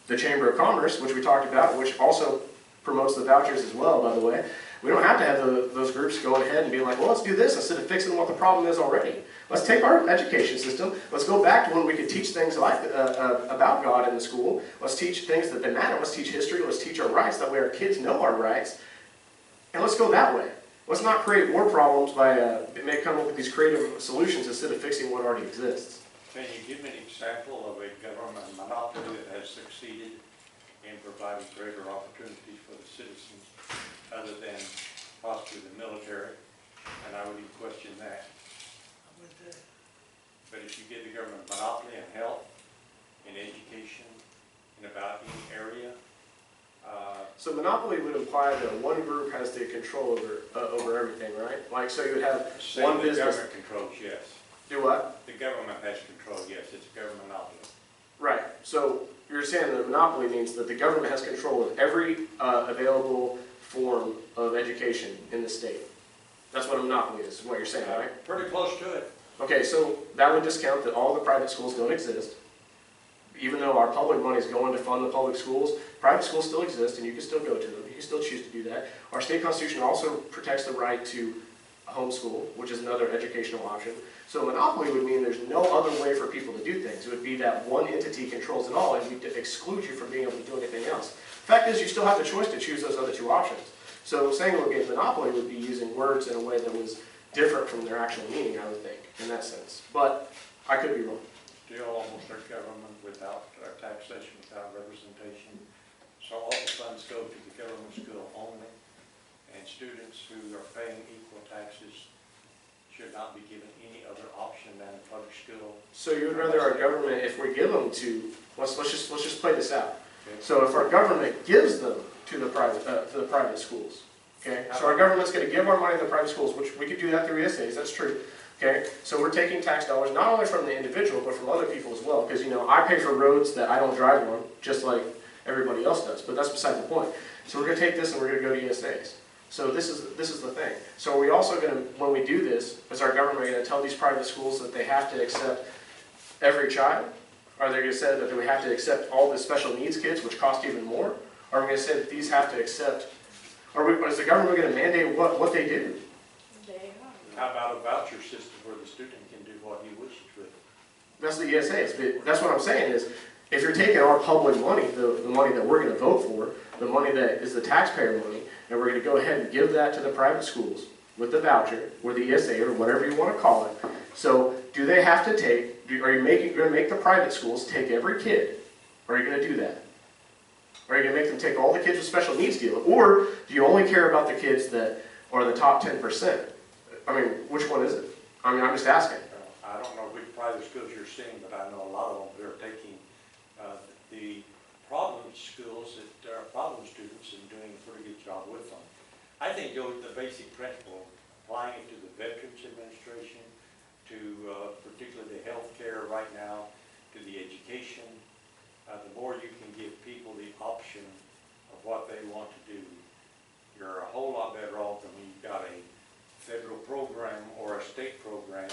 the Chamber of Commerce, which we talked about, which also promotes the vouchers as well, by the way. We don't have to have those groups going ahead and be like, well, let's do this instead of fixing what the problem is already. Let's take our education system, let's go back to when we could teach things like about God in the school. Let's teach things that matter. Let's teach history. Let's teach our rights. That way our kids know our rights. And let's go that way. Let's not create more problems by come up with these creative solutions instead of fixing what already exists. Can you give me an example of a government monopoly that has succeeded in providing greater opportunities for the citizens other than possibly the military? And I wouldn't question that. But if you give the government monopoly in health, in education, in about any area. So monopoly would imply that one group has the control over everything, right? Like, so you would have one business. The government controls, yes. Do what? The government has control, yes. It's a government monopoly. Right. So you're saying that monopoly means that the government has control of every available form of education in the state. That's what a monopoly is what you're saying, right? Pretty close to it. Okay, so that would discount that all the private schools don't exist. Even though our public money is going to fund the public schools, private schools still exist and you can still go to them. You can still choose to do that. Our state constitution also protects the right to homeschool, which is another educational option. So monopoly would mean there's no other way for people to do things. It would be that one entity controls it all, and we exclude you from being able to do anything else. Fact is, you still have the choice to choose those other two options. So saying we're against monopoly would be using words in a way that was different from their actual meaning, I would think, in that sense. But I could be wrong. Still almost our government without taxation, without representation. So all the funds go to the government school only, and students who are paying equal taxes should not be given any other option than a public school. So you would rather our government, if we give them to, let's just play this out. Okay. So if our government gives them to the private schools, okay? So our government's going to give our money to the private schools, which we could do that through ESAs, that's true. Okay, so we're taking tax dollars not only from the individual, but from other people as well. Because, you know, I pay for roads that I don't drive on, just like everybody else does. But that's beside the point. So we're going to take this and we're going to go to ESAs. So this is the thing. So are we also going to, when we do this, is our government going to tell these private schools that they have to accept every child? Are they going to say that we have to accept all the special needs kids, which cost even more? Or are we going to say that these have to accept, is the government going to mandate what they do? How about a voucher system where the student can do what he wishes with? That's the ESAs. But that's what I'm saying is, if you're taking our public money, the money that we're going to vote for, the money that is the taxpayer money, and we're going to go ahead and give that to the private schools with the voucher, or the ESA, or whatever you want to call it. So do they have to take, are you going to make the private schools take every kid? Or are you going to do that? Or are you going to make them take all the kids with special needs deal? Or do you only care about the kids that are the top 10%? I mean, which one is it? I mean, I'm just asking. I don't know which private schools you're seeing, but I know a lot of them that are taking the problem schools that are problem students and doing a pretty good job with them. I think go with the basic principle, applying it to the Veterans Administration, to particularly the health care right now, to the education. The more you can give people the option of what they want to do, you're a whole lot better off than when you've got a federal program or a state program,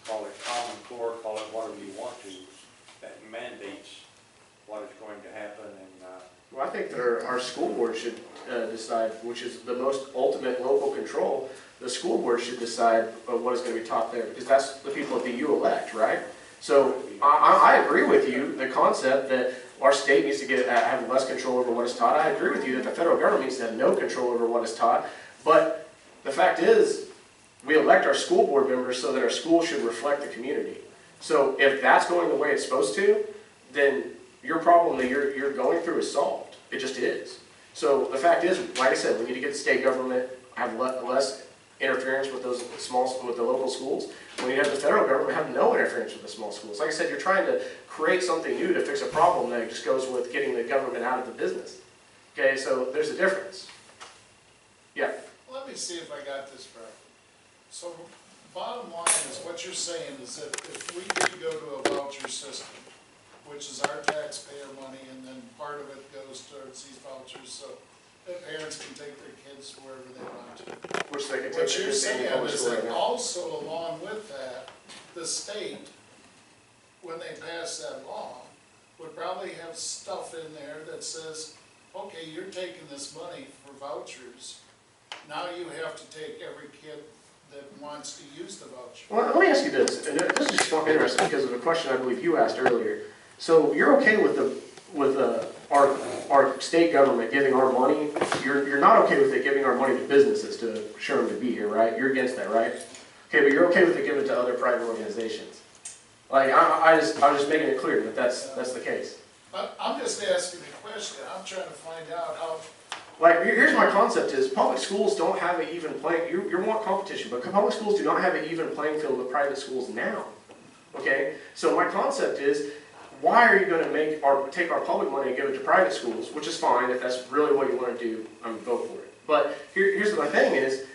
call it Common Core, call it whatever you want to, that mandates what is going to happen. And well, I think that our school board should decide, which is the most ultimate local control. The school board should decide what is going to be taught there, because that's the people that you elect, right? So I agree with you, the concept that our state needs to have less control over what is taught. I agree with you that the federal government needs to have no control over what is taught. But the fact is, we elect our school board members so that our school should reflect the community. So if that's going the way it's supposed to, then your problem that you're going through is solved. It just is. So the fact is, like I said, we need to get the state government, have less interference with with the local schools. We need to have the federal government have no interference with the small schools. Like I said, you're trying to create something new to fix a problem that just goes with getting the government out of the business. Okay, so there's a difference. Yeah. Let me see if I got this right. So bottom line is, what you're saying is that if we do go to a voucher system, which is our taxpayer money, and then part of it goes towards these vouchers, so that parents can take their kids wherever they want to. Which they can take. What you're saying is that also along with that, the state, when they pass that law, would probably have stuff in there that says, okay, you're taking this money for vouchers, now you have to take every kid that wants to use the voucher. Well, let me ask you this, and this is just interesting because of a question I believe you asked earlier. So you're okay with our state government giving our money? You're not okay with it giving our money to businesses to show them to be here, right? You're against that, right? Okay, but you're okay with it giving it to other private organizations. Like I'm just making it clear that that's the case. I'm just asking a question. I'm trying to find out how. Like, here's my concept is, public schools don't have an even playing, you want competition, but public schools do not have an even playing field with private schools now, okay? So my concept is, why are you going to take our public money and give it to private schools, which is fine, if that's really what you want to do, I'm going to vote for it. But here's my thing is,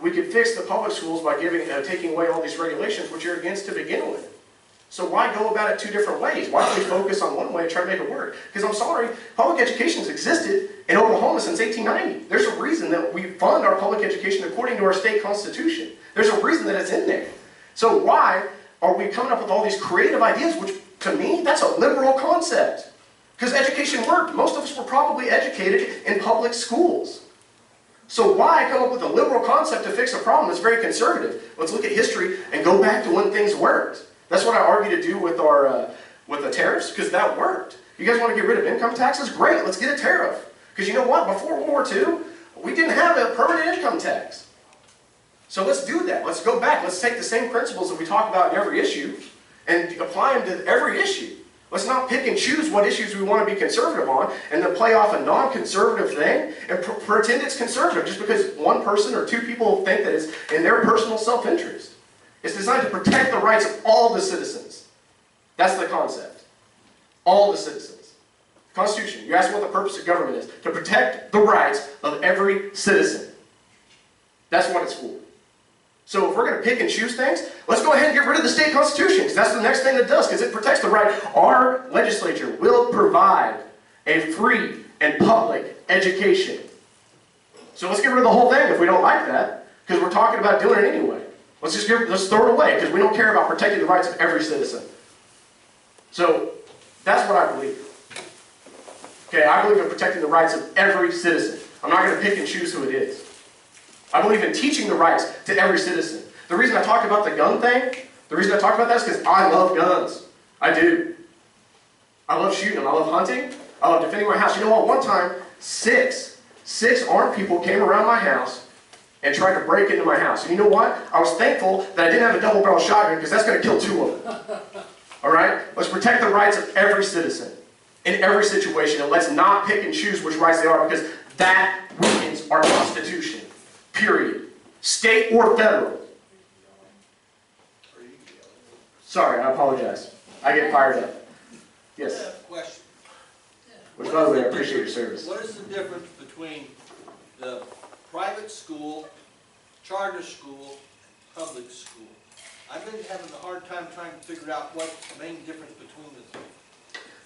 we could fix the public schools by taking away all these regulations, which you're against to begin with. So why go about it two different ways? Why don't we focus on one way and try to make it work? Because I'm sorry, public education has existed in Oklahoma since 1890. There's a reason that we fund our public education according to our state constitution. There's a reason that it's in there. So why are we coming up with all these creative ideas, which to me, that's a liberal concept. Because education worked. Most of us were probably educated in public schools. So why come up with a liberal concept to fix a problem that's very conservative? Let's look at history and go back to when things worked. That's what I argue to do with the tariffs, because that worked. You guys want to get rid of income taxes? Great, let's get a tariff. Because you know what? Before World War II, we didn't have a permanent income tax. So let's do that. Let's go back. Let's take the same principles that we talk about in every issue and apply them to every issue. Let's not pick and choose what issues we want to be conservative on and then play off a non-conservative thing and pretend it's conservative just because one person or two people think that it's in their personal self-interest. It's designed to protect the rights of all the citizens. That's the concept. All the citizens. Constitution. You ask what the purpose of government is. To protect the rights of every citizen. That's what it's for. So if we're going to pick and choose things, let's go ahead and get rid of the state constitution, because that's the next thing it does, because it protects the right. Our legislature will provide a free and public education. So let's get rid of the whole thing if we don't like that, because we're talking about doing it anyway. Let's throw it away, because we don't care about protecting the rights of every citizen. So that's what I believe. Okay, I believe in protecting the rights of every citizen. I'm not going to pick and choose who it is. I believe in teaching the rights to every citizen. The reason I talked about the gun thing, the reason I talked about that is because I love guns. I do. I love shooting them. I love hunting. I love defending my house. You know what? One time, six armed people came around my house and tried to break into my house. And you know what? I was thankful that I didn't have a double-barrel shotgun, because that's going to kill two of them. All right? Let's protect the rights of every citizen in every situation, and let's not pick and choose which rights they are, because that weakens our Constitution. Period. State or federal. Sorry, I apologize. I get fired up. Yes? Question. Which, by the way, I appreciate your service. What is the difference between the private school, charter school, and public school? I've been having a hard time trying to figure out what's the main difference between the two.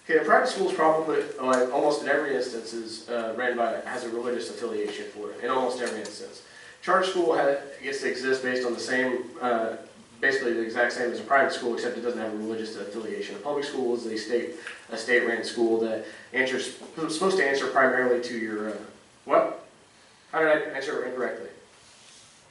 Okay, a private school is probably, like, almost in every instance, is has a religious affiliation for it, in almost every instance. Charter school gets to exist based on the same, basically the exact same as a private school, except it doesn't have a religious affiliation. A public school is a state-ran school that is supposed to answer primarily to your, what? How did I answer it incorrectly?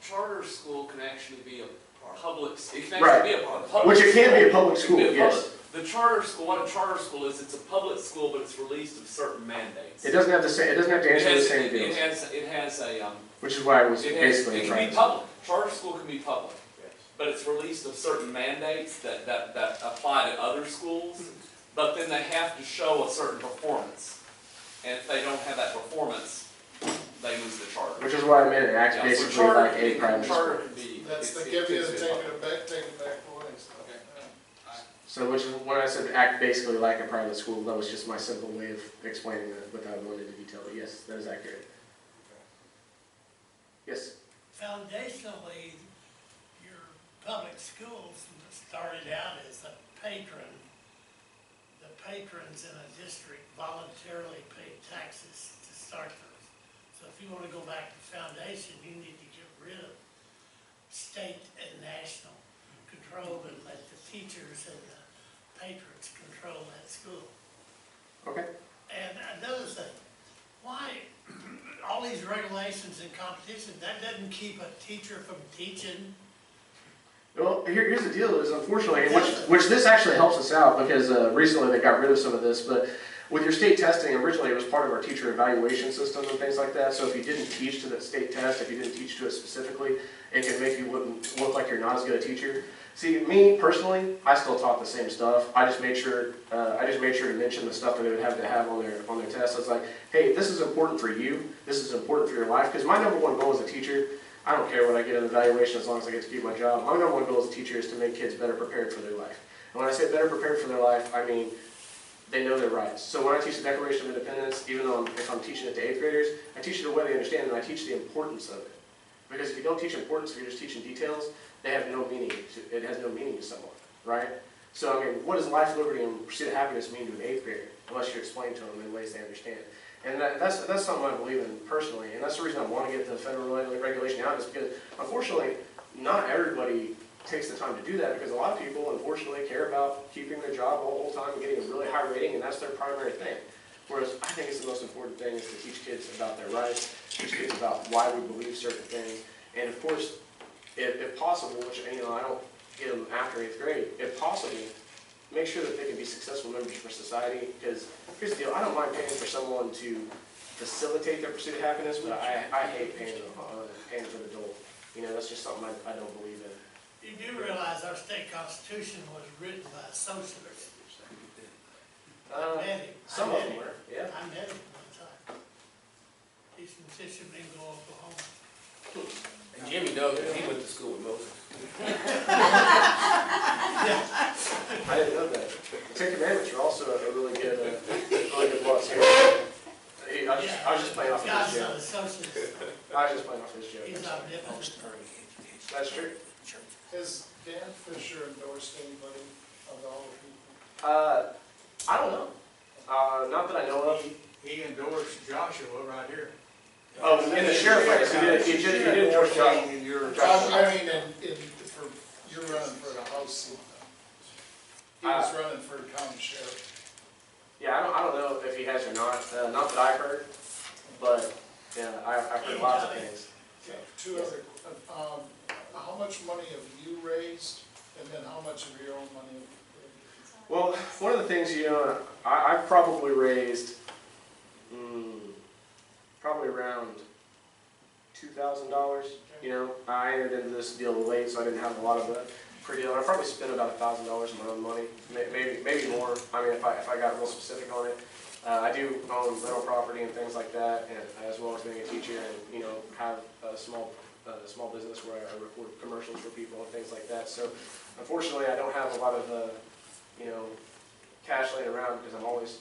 Charter school can actually be a public, it can Right. actually be a public Which it can be a public It can school, be a public- yes. The charter school, what a charter school is, it's a public school, but it's released of certain mandates. It doesn't have to say, it doesn't have to answer the same It deals. has a, Which is why it was it basically can private. be public, charter school can be public, but it's released of certain mandates that apply to other schools, but then they have to show a certain performance. And if they don't have that performance, they lose the charter. Which is why I made it act Yeah, basically so charter like a private charter school. can be. That's the it give you fits the in take public. it back away stuff. So which is, when I said act basically like a private school, that was just my simple way of explaining that without going into detail. But yes, that is accurate. Yes? Foundationally, your public schools started out as a patron. The patrons in a district voluntarily paid taxes to start those. So if you want to go back to foundation, you need to get rid of state and national control and let the teachers and the patrons control that school. Okay. And another thing, why all these regulations and competition, that doesn't keep a teacher from teaching? Well, here's the deal is, unfortunately, which this actually helps us out, because recently they got rid of some of this, but with your state testing, originally it was part of our teacher evaluation system and things like that, so if you didn't teach to that state test, if you didn't teach to it specifically, it can make you look like you're not as good a teacher. See, me personally, I still taught the same stuff. I just made sure to mention the stuff that they would have to have on their test. It's like, hey, this is important for you. This is important for your life. Because my number one goal as a teacher, I don't care what I get in evaluation as long as I get to keep my job. My number one goal as a teacher is to make kids better prepared for their life. And when I say better prepared for their life, I mean they know their rights. So when I teach the Declaration of Independence, even though if I'm teaching it to 8th graders, I teach it the way they understand it, and I teach the importance of it. Because if you don't teach importance, if you're just teaching details, they have no meaning. It has no meaning to someone, right? So, I mean, what does life, liberty, and pursuit of happiness mean to an 8th grader, unless you explain to them in ways they understand? And that's something I believe in personally, and that's the reason I want to get the federal regulation out, is because, unfortunately, not everybody takes the time to do that, because a lot of people, unfortunately, care about keeping their job all the whole time and getting a really high rating, and that's their primary thing. Whereas I think it's the most important thing is to teach kids about their rights, teach kids about why we believe certain things, and of course, if possible, which, you know, I don't get them after 8th grade, if possible, make sure that they can be successful members for society, because here's the deal, I don't mind paying for someone to facilitate their pursuit of happiness, but I hate paying for the dole. You know, that's just something I don't believe in. You do realize our state constitution was written by a socialist. I met him. Some of them were, yeah. I met him one time. He's from Tishomingo, Oklahoma. And Jimmy knows that he went to school with Moses. I didn't know that. The Ten Commandments are also a really good loss here. I was just playing off of God's his not a joke. socialist. I was just playing off his joke. He's omnipotent. That's true. Has Dan Fisher endorsed anybody of all the people? I don't know. Not that I know of. He endorsed Joshua right here. Oh, in the sheriff race, he did endorse Josh. I mean, you're running for the House seat. He was running for county sheriff. Yeah, I don't know if he has or not. Not that I've heard, but yeah, I've heard lots of things. Okay, two other, how much money have you raised, and then how much of your own money have you raised? Well, one of the things, you know, I've probably raised probably around $2,000. You know, I entered into this deal late, so I didn't have a lot of the pre-deal. I probably spent about $1,000 of my own money, maybe more. I mean, if I got real specific on it. I do own rental property and things like that, and as well as being a teacher, and you know, have a small business where I record commercials for people and things like that. So, unfortunately, I don't have a lot of you know, cash laying around because I'm always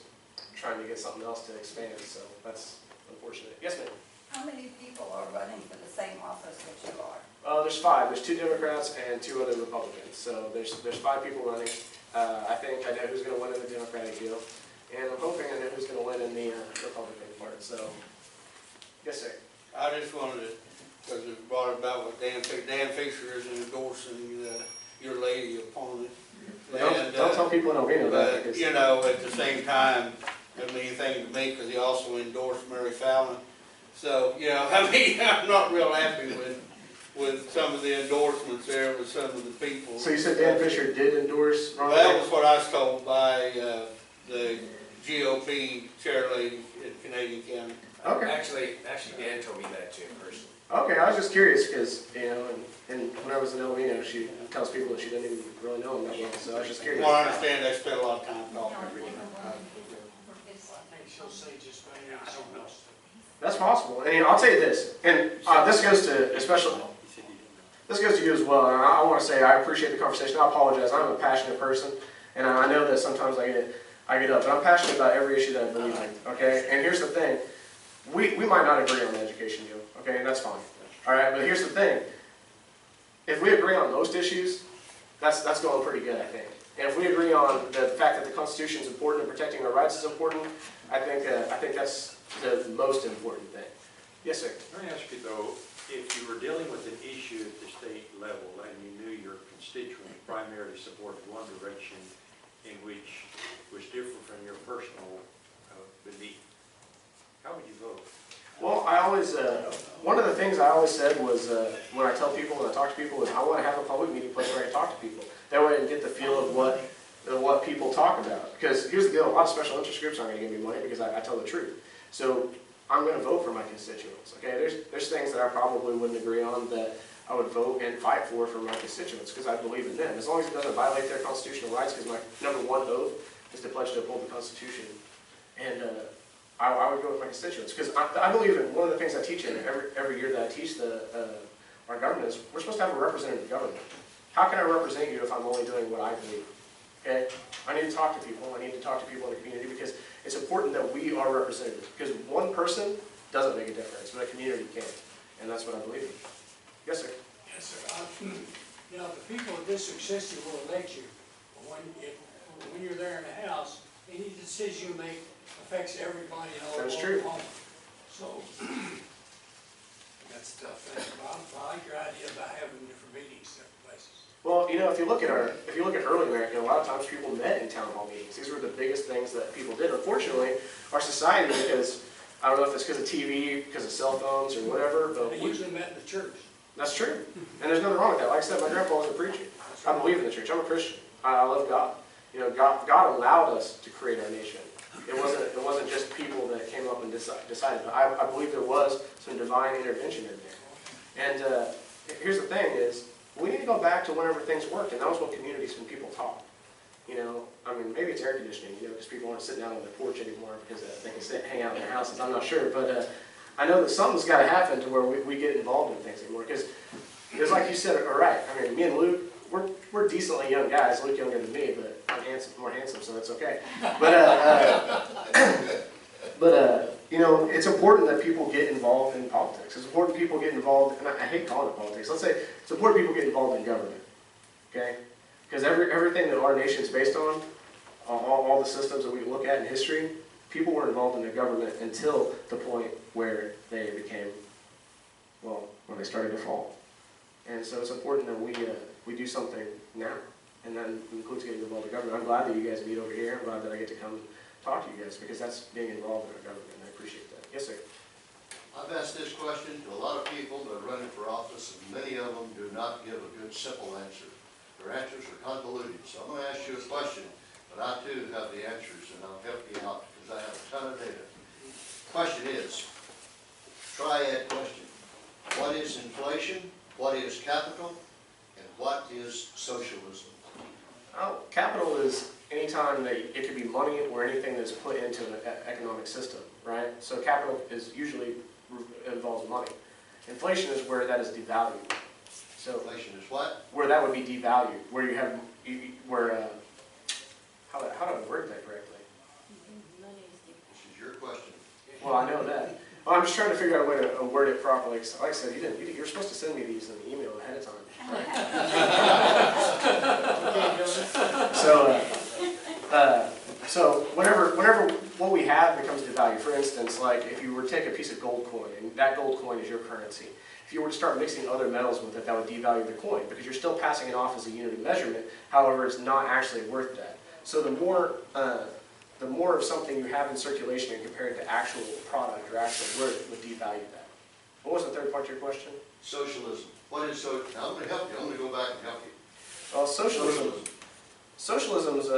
trying to get something else to expand. So that's unfortunate. Yes, ma'am. How many people are running for the same office that you are? There's 5. There's 2 Democrats and 2 other Republicans. So there's 5 people running. I think I know who's going to win in the Democratic deal, and I'm hoping I know who's going to win in the Republican part. So, yes, sir. I just wanted to, because it brought about what Dan Fisher is endorsing your lady opponent. Don't tell people in Oviedo that. But, you know, at the same time, doesn't mean anything to me because he also endorsed Mary Fallon. So, you know, I mean, I'm not real happy with some of the endorsements there with some of the people. So you said Dan Fisher did endorse Ron? That was what I was told by the GOP chair lady in Canadian County. Okay. Actually, Dan told me that too, personally. Okay, I was just curious because, you know, and when I was in El Camino, she tells people that she doesn't even really know him that well, so I was just curious. Well, I understand they spent a lot of time talking. She'll say just maybe something else. That's possible, and you know, I'll tell you this, and this goes to you as well, and I want to say I appreciate the conversation. I apologize, I'm a passionate person, and I know that sometimes I get up, but I'm passionate about every issue that I believe in, okay? And here's the thing, we might not agree on the education deal, okay, and that's fine, all right? But here's the thing, if we agree on most issues, that's going pretty good, I think. And if we agree on the fact that the Constitution is important and protecting our rights is important, I think that's the most important thing. Yes, sir. Let me ask you though, if you were dealing with an issue at the state level and you knew your constituents primarily supported one direction in which was different from your personal belief, how would you vote? Well, I always, one of the things I always said was, when I tell people, when I talk to people, is I want to have a public meeting place where I can talk to people. That way I can get the feel of what people talk about. Because here's the deal, a lot of special interest groups aren't going to give me money because I tell the truth. So I'm going to vote for my constituents, okay? There's things that I probably wouldn't agree on that I would vote and fight for my constituents because I believe in them. As long as it doesn't violate their constitutional rights, because my #1 oath is to pledge to uphold the Constitution. And I would go with my constituents because I believe in one of the things I teach in every year that I teach our government is we're supposed to have a representative government. How can I represent you if I'm only doing what I believe? Okay? I need to talk to people. I need to talk to people in the community because it's important that we are represented. Because one person doesn't make a difference, but a community can. And that's what I believe in. Yes, sir. Yes, sir. You know, the people of District 60 will elect you. But when you're there in the House, any decision you make affects everybody in all of Oklahoma. So, that's a tough thing. But I like your idea about having different meetings, different places. Well, you know, if you look at early America, a lot of times people met in town hall meetings. These were the biggest things that people did. Unfortunately, our society, because, I don't know if it's because of TV, because of cell phones or whatever, but They usually met in the church. that's true. And there's nothing wrong with that. Like I said, my grandpa was a preacher. I believe in the church. I'm a Christian. I love God. You know, God allowed us to create our nation. It wasn't just people that came up and decided. But I believe there was some divine intervention in there. And here's the thing is, we need to go back to whenever things worked, and that was when communities and people talked. You know, I mean, maybe it's air conditioning, you know, because people aren't sitting out on their porch anymore because they can hang out in their houses. I'm not sure, but I know that something's got to happen to where we get involved in things anymore. Because like you said, all right, I mean, me and Luke, we're decently young guys. Luke younger than me, but I'm more handsome, so that's okay. But you know, it's important that people get involved in politics. It's important people get involved, and I hate calling it politics. Let's say it's important people get involved in government, okay? Because everything that our nation is based on, all the systems that we look at in history, people were involved in the government until the point where they became, well, when they started to fall. And so it's important that we do something now, and that includes getting involved in government. I'm glad that you guys meet over here. I'm glad that I get to come talk to you guys, because that's being involved in our government, and I appreciate that. Yes, sir. I've asked this question to a lot of people that are running for office, and many of them do not give a good, simple answer. Their answers are convoluted. So I'm going to ask you a question, but I too have the answers, and I'll help you out because I have a ton of data. Question is, triad question. What is inflation? What is capital? And what is socialism? Oh, capital is any time that it could be money or anything that's put into an economic system, right? So capital is usually involves money. Inflation is where that is devalued. So inflation is what? Where that would be devalued, where you have how do I word that correctly? This is your question. Well, I know that. Well, I'm just trying to figure out a way to word it properly. Like I said, you're supposed to send me these in the email ahead of time. Right? So whenever what we have becomes devalued, for instance, like if you were to take a piece of gold coin, and that gold coin is your currency, if you were to start mixing other metals with it, that would devalue the coin, because you're still passing it off as a unit of measurement. However, it's not actually worth that. So the more of something you have in circulation and compared to actual product or actual worth would devalue that. What was the third part of your question? Socialism. What is so? Now I'm going to help you. I'm going to go back and help you. Well, socialism is,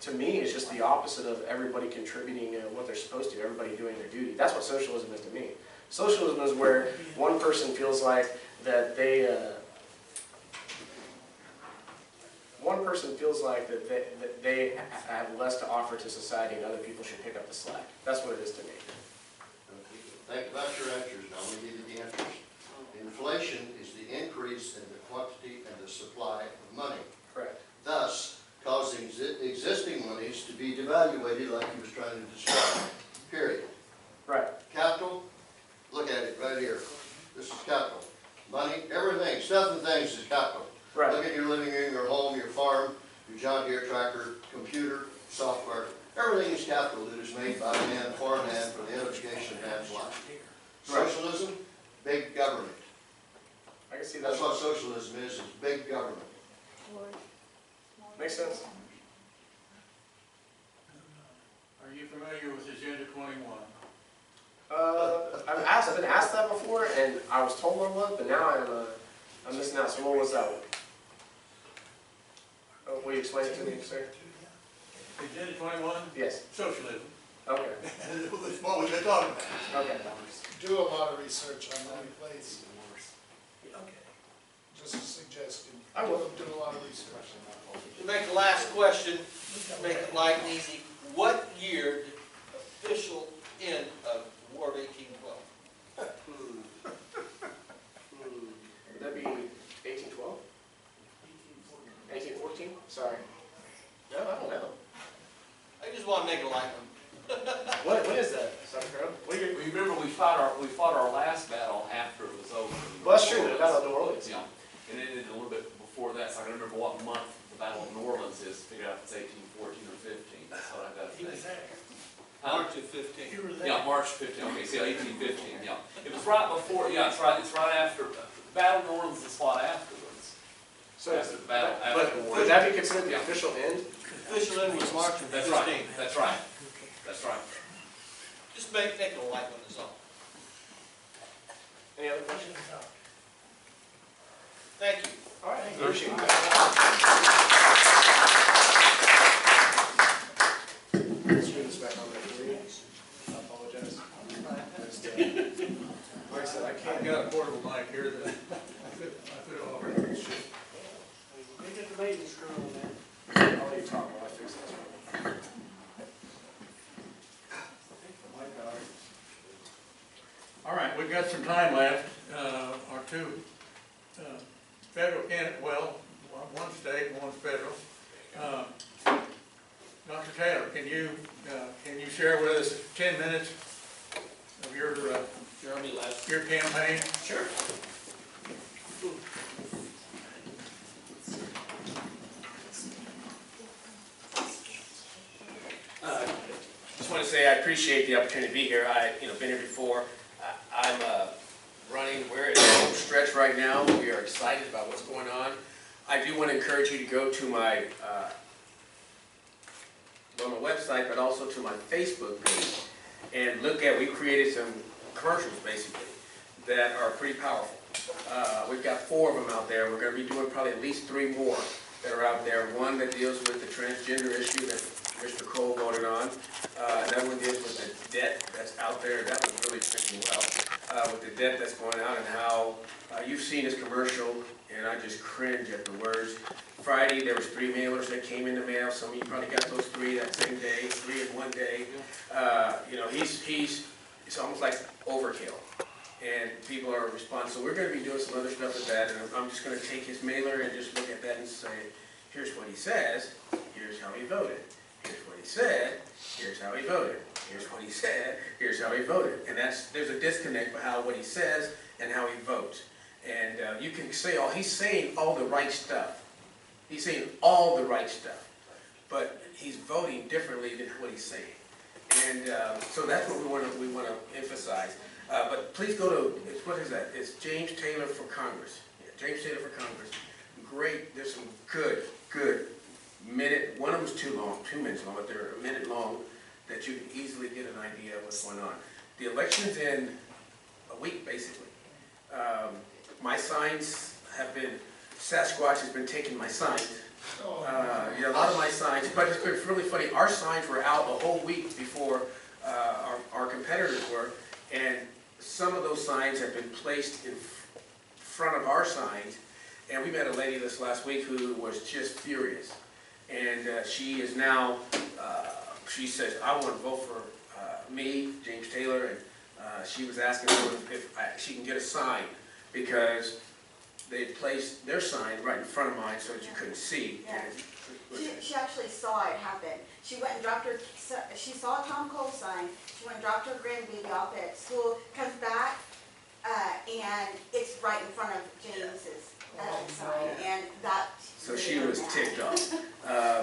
to me, is just the opposite of everybody contributing what they're supposed to, everybody doing their duty. That's what socialism is to me. Socialism is where one person feels like that they have less to offer to society and other people should pick up the slack. That's what it is to me. Think about your answers. Now I'm going to give you the answers. Inflation is the increase in the quantity and the supply of money. Correct. Thus, causing existing monies to be devaluated like he was trying to describe. Period. Right. Capital, look at it right here. This is capital. Money, everything, stuff and things is capital. Right. Look at your living room, your home, your farm, your John Deere tractor, computer, software. Everything is capital that is made by man, for man, for the education of man's life. Right. Socialism, big government. I can see that. That's what socialism is big government. Makes sense. Are you familiar with Agenda 21? I've been asked that before, and I was told one was, but now I'm missing out. So what was that one? Oh, will you explain it to me, sir? Agenda 21? Yes. Socialism. Okay. That's what we've been talking about. Okay. Do a lot of research on that place. Just a suggestion. I will. Do a lot of research. To make the last question, make it light and easy, what year did official end of War of 1812? Would that be 1812? 1814? Sorry. No, I don't know. I just want to make it light one. What is that, Sergeant Crow? Remember, we fought our last battle after it was over. Well, that's true. The Battle of New Orleans. Yeah, and it ended a little bit before that, so I can remember what month the Battle of New Orleans is, figure out if it's 1814 or 15. That's what I got to think. March of 15. Yeah, March 15. Okay, so 1815. Yeah, it was right before. Yeah, it's right. It's right after the Battle of New Orleans is fought afterwards. So, after the battle. but would that be considered the official end? Official end was March of 15. That's right. That's right. That's right. make it a light one is on. Any other questions? Thank you. All right, appreciate it. Screw this back on there for you. I apologize. Like I said, I can't get a portable mic here that I put it all over. They get the baby screw on there. I'll let you talk while I fix this. All right, we've got some time left, or two federal candidates, well, one state, one's federal. Dr. Taylor, can you share with us 10 minutes of your campaign? Sure. Just want to say I appreciate the opportunity to be here. I've been here before. I'm running. We're in the home stretch right now. We are excited about what's going on. I do want to encourage you to go to my website, but also to my Facebook page, and look at. We created some commercials basically that are pretty powerful. We've got 4 of them out there. We're going to be doing probably at least 3 more that are out there. One that deals with the transgender issue that Mr. Cole voted on. Another one deals with the debt that's out there. That was really fitting well with the debt that's going out and how you've seen this commercial, and I just cringe at the words. Friday, there was 3 mailers that came in the mail. Some of you probably got those 3 that same day, 3 in one day. It's almost like overkill. And people are responding. So we're going to be doing some other stuff with that, and I'm just going to take his mailer and just look at that and say, here's what he says, here's how he voted. Here's what he said, here's how he voted. Here's what he said, here's how he voted. And there's a disconnect between what he says and how he votes. And you can say, he's saying all the right stuff. He's saying all the right stuff. But he's voting differently than what he's saying. And so that's what we want to emphasize. But please go to, what is that? It's James Taylor for Congress. Yeah, James Taylor for Congress. Great, there's some good minute, one of them was too long, 2 minutes long, but they're a minute long that you can easily get an idea of what's going on. The election's in a week, basically. My signs have been, Sasquatch has been taking my signs. A lot of my signs, but it's been really funny. Our signs were out a whole week before our competitors were, and some of those signs have been placed in front of our signs. And we met a lady this last week who was just furious. And she is now, she says, I want to vote for me, James Taylor, and she was asking if she can get a sign because they placed their sign right in front of mine so that you couldn't see. Yeah. She actually saw it happen. She went and dropped her, she saw a Tom Cole sign, she went and dropped her grandbaby off at school, comes back, and it's right in front of James's sign, and that. So she was ticked off,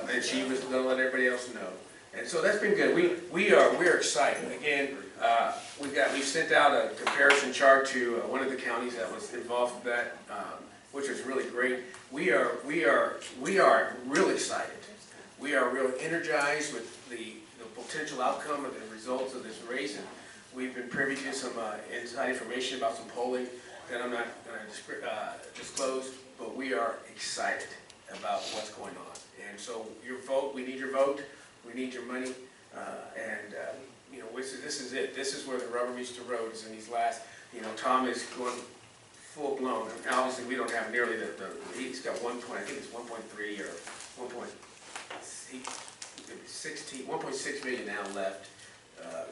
and she was going to let everybody else know. And so that's been good. We're excited. Again, we sent out a comparison chart to one of the counties that was involved with that, which was really great. We are real excited. We are real energized with the potential outcome of the results of this race. And we've been privy to some inside information about some polling that I'm not going to disclose, but we are excited about what's going on. And so your vote, we need your vote, we need your money, this is it. This is where the rubber meets the road, is in these last, Tom is going full blown. And obviously we don't have nearly he's got 1 point, I think it's 1.3 or 1.6 million now left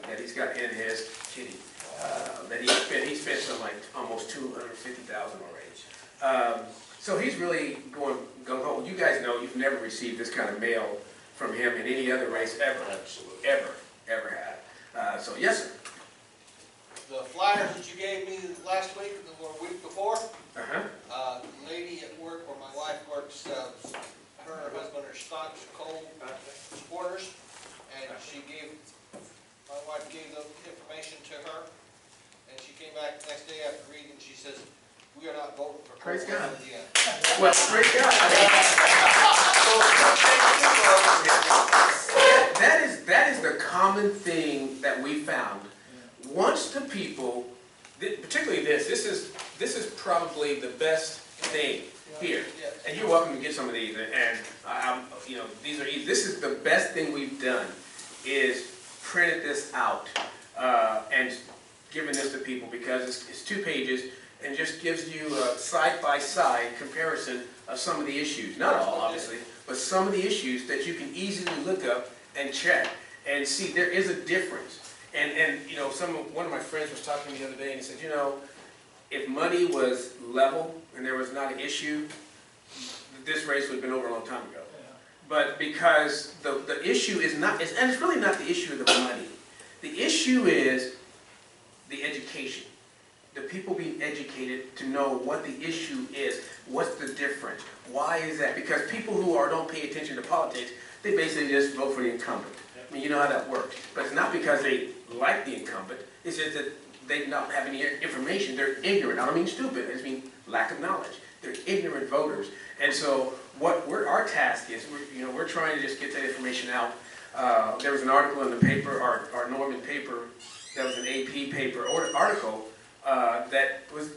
that he's got in his kitty. That he spent some like almost $250,000 already. So he's really going gung-ho. You guys know you've never received this kind of mail from him in any other race ever. Absolutely. Ever had. So yes, sir. The flyers that you gave me last week or the week before, the lady at work where my wife works, her and her husband are staunch Cole supporters, and my wife gave the information to her, and she came back the next day after reading, and she says, we are not voting for Cole again. Well, praise God. That is the common thing that we found once the people, particularly this is probably the best thing here. And you're welcome to get some of these, and these are easy. This is the best thing we've done, is printed this out and given this to people, because it's 2 pages and just gives you a side-by-side comparison of some of the issues. Not all, obviously, but some of the issues that you can easily look up and check and see there is a difference. And one of my friends was talking to me the other day, and he said, if money was level and there was not an issue, this race would have been over a long time ago. But because the issue is not, and it's really not the issue of the money. The issue is the education. The people being educated to know what the issue is, what's the difference, why is that? Because people who don't pay attention to politics, they basically just vote for the incumbent. I mean, you know how that works. But it's not because they like the incumbent, it's just that they don't have any information. They're ignorant. I don't mean stupid, I just mean lack of knowledge. They're ignorant voters. And so our task is, we're trying to just get that information out. There was an article in the paper, our Norman paper, that was an AP paper article that was a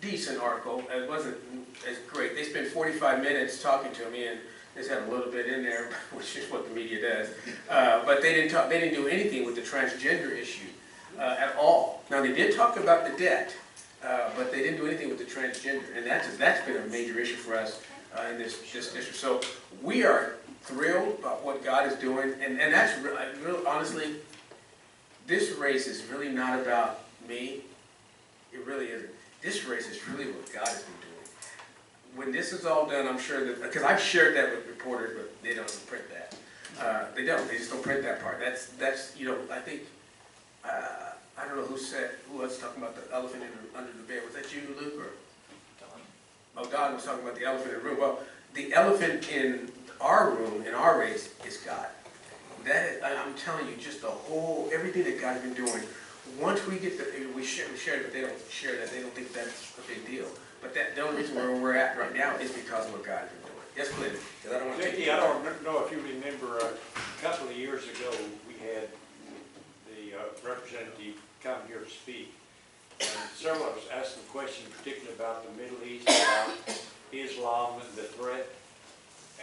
decent article. It wasn't as great. They spent 45 minutes talking to me, and they just had a little bit in there, which is what the media does. But they didn't do anything with the transgender issue at all. Now, they did talk about the debt, but they didn't do anything with the transgender, and that's been a major issue for us in this district. So we are thrilled about what God is doing, and that's real, honestly, this race is really not about me. It really isn't. This race is really what God has been doing. When this is all done, I'm sure that, because I've shared that with reporters, but they don't print that. They just don't print that part. That's I think, I don't know who was talking about the elephant under the bed. Was that you, Luke, or? Oh, Don was talking about the elephant in the room. Well, the elephant in our room, in our race, is God. I'm telling you, just everything that God has been doing. Once we get we share it, but they don't share that. They don't think that's a big deal. But the only reason where we're at right now is because of what God has been doing. Yes, Clint, because I don't want to take I don't know if you remember, a couple of years ago, we had the representative come here to speak. And several of us asked some questions, particularly about the Middle East, about Islam and the threat.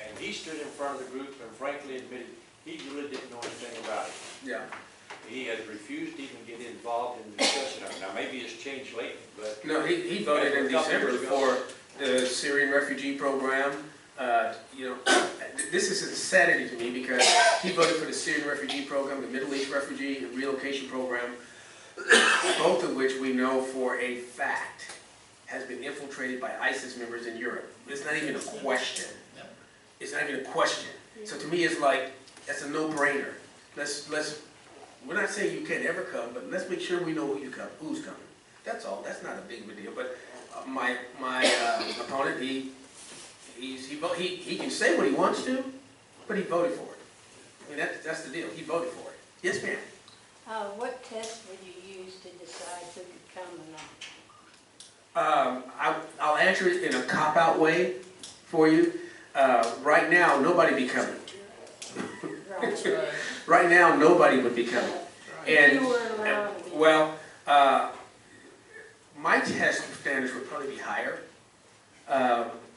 And he stood in front of the group and frankly admitted he really didn't know anything about it. Yeah. He has refused to even get involved in the discussion of it. Now, maybe it's changed lately, but... No, he voted in December for the Syrian refugee program. This is insanity to me because he voted for the Syrian refugee program, the Middle East refugee relocation program, both of which we know for a fact has been infiltrated by ISIS members in Europe. It's not even a question. It's not even a question. So to me, it's like, that's a no-brainer. We're not saying you can't ever come, but let's make sure we know who's coming. That's all. That's not a big of a deal. But my opponent, he can say what he wants to, but he voted for it. I mean, that's the deal. He voted for it. Yes, ma'am. What test would you use to decide who could come or not? I'll answer it in a cop-out way for you. Right now, nobody be coming. Right now, nobody would be coming. And, my test standards would probably be higher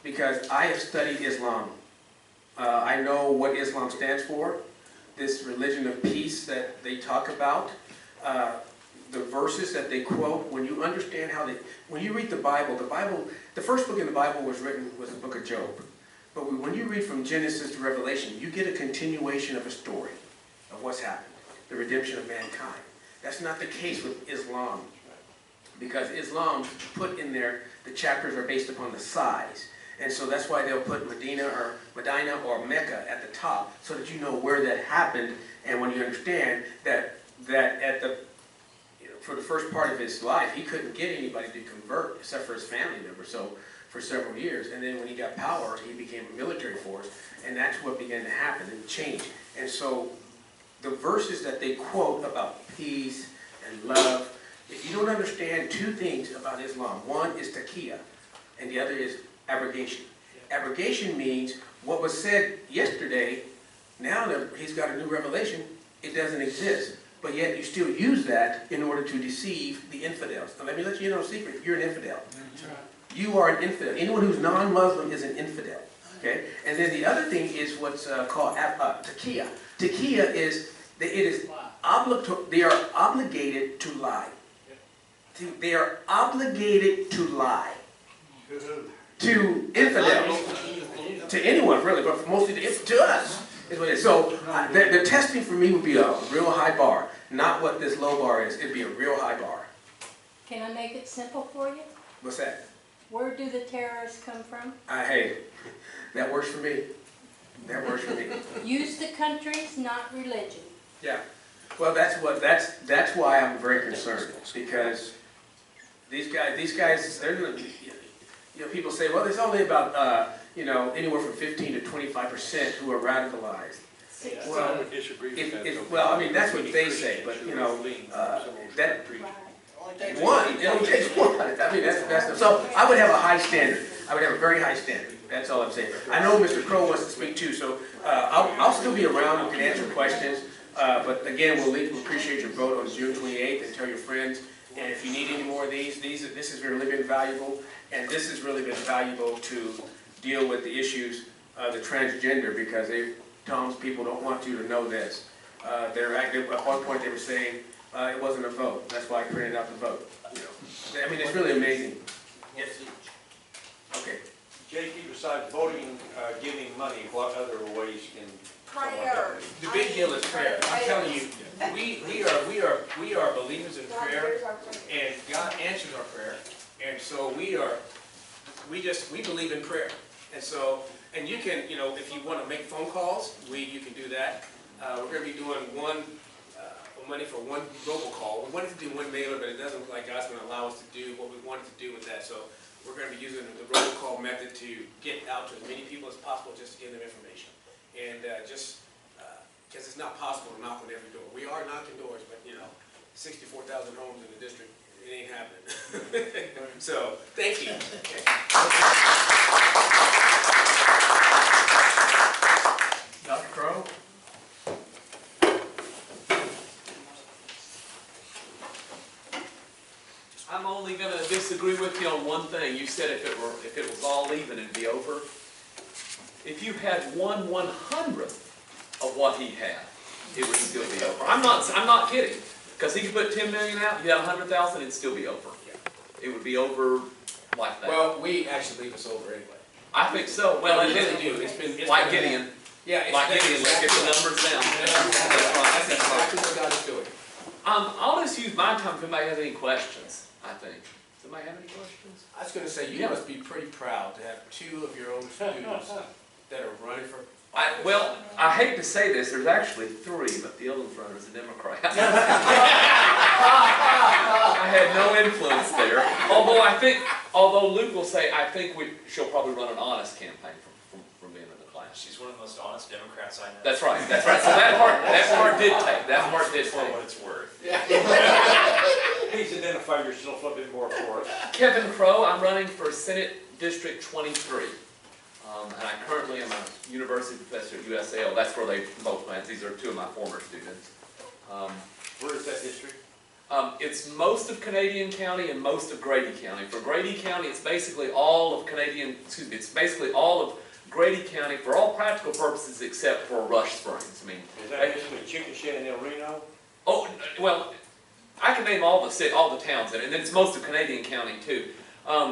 because I have studied Islam. I know what Islam stands for, this religion of peace that they talk about, the verses that they quote. When you understand when you read the Bible, the first book in the Bible was the book of Job. But when you read from Genesis to Revelation, you get a continuation of a story of what's happened, the redemption of mankind. That's not the case with Islam, because Islam put in there, the chapters are based upon the size. And so that's why they'll put Medina or Mecca at the top, so that you know where that happened. And when you understand that for the first part of his life, he couldn't get anybody to convert except for his family members. So for several years, and then when he got power, he became a military force, and that's what began to happen and change. And so the verses that they quote about peace and love, if you don't understand two things about Islam, one is taqiyya, and the other is abrogation. Abrogation means what was said yesterday, now that he's got a new revelation, it doesn't exist. but yet you still use that in order to deceive the infidels. Now, let me let you know a secret. You're an infidel. You are an infidel. Anyone who's non-Muslim is an infidel. Okay? And then the other thing is what's called taqiyya. Taqiyya is, they are obligated to lie. They are obligated to lie. To infidels. To anyone, really, but mostly to us. Is what it is. So the testing for me would be a real high bar. Not what this low bar is. It'd be a real high bar. Can I make it simple for you? What's that? Where do the terrorists come from? Hey, that works for me. That works for me. Use the countries, not religion. Yeah. Well, that's why I'm very concerned, because these guys, they're gonna, people say, well, there's only about anywhere from 15 to 25% who are radicalized. Well, I would disagree with that. well, I mean, that's what they say, but that. One, it only takes one. I mean, that's so I would have a high standard. I would have a very high standard. That's all I'm saying. I know Mr. Crow wants to speak too, so I'll still be around. You can answer questions. But again, we'll appreciate your vote on June 28th, and tell your friends. And if you need any more of this has really been valuable, and this has really been valuable to deal with the issues of the transgender, because Tom's people don't want you to know this. They're active. At one point, they were saying. It wasn't a vote. That's why I printed out the vote. I mean, it's really amazing. Yes. Okay. JT, besides voting, giving money, what other ways can? Prayer. The big deal is prayer. I'm telling you, we are believers in prayer, and God answers our prayer, and so we believe in prayer, and so you can if you want to make phone calls, you can do that. We're going to be doing money for one robocall. We wanted to do one mailer, but it doesn't look like God's going to allow us to do what we wanted to do with that. So we're going to be using the robocall method to get out to as many people as possible, just to give them information. And just because it's not possible to knock on every door. We are knocking doors, but 64,000 homes in the district, it ain't happening. So thank you. Dr. Crow? I'm only going to disagree with you on one thing. You said if it was all even, it'd be over. If you had 1/100th of what he had, it would still be over. I'm not kidding, because he could put 10 million out. You had 100,000, it'd still be over. It would be over like that. Well, we actually leave us over anyway. I think so. Well, we really do. It's like Gideon. Yeah, like Gideon. Let's get the numbers down. That's exactly what God is doing. I'll just use my time if anybody has any questions. I think. Does anybody have any questions? I was going to say, you must be pretty proud to have 2 of your own students that are running for... Well, I hate to say this, there's actually 3, but the other one is a Democrat. I had no influence there. Although Luke will say, I think she'll probably run an honest campaign from being in the class. She's one of the most honest Democrats I know. That's right. So that part did take. That part did for take. what it's worth. Please identify yourself a bit more for us. Kevin Crow, I'm running for Senate District 23. And I currently am a university professor at USL. That's where they both went. These are 2 of my former students. Where is that district? It's most of Canadian County and most of Grady County. For Grady County, it's basically all of it's basically all of Grady County for all practical purposes except for Rush Springs. I mean, is that basically Chickasha and El Reno? Oh, well, I can name all the towns in it, and it's most of Canadian County too.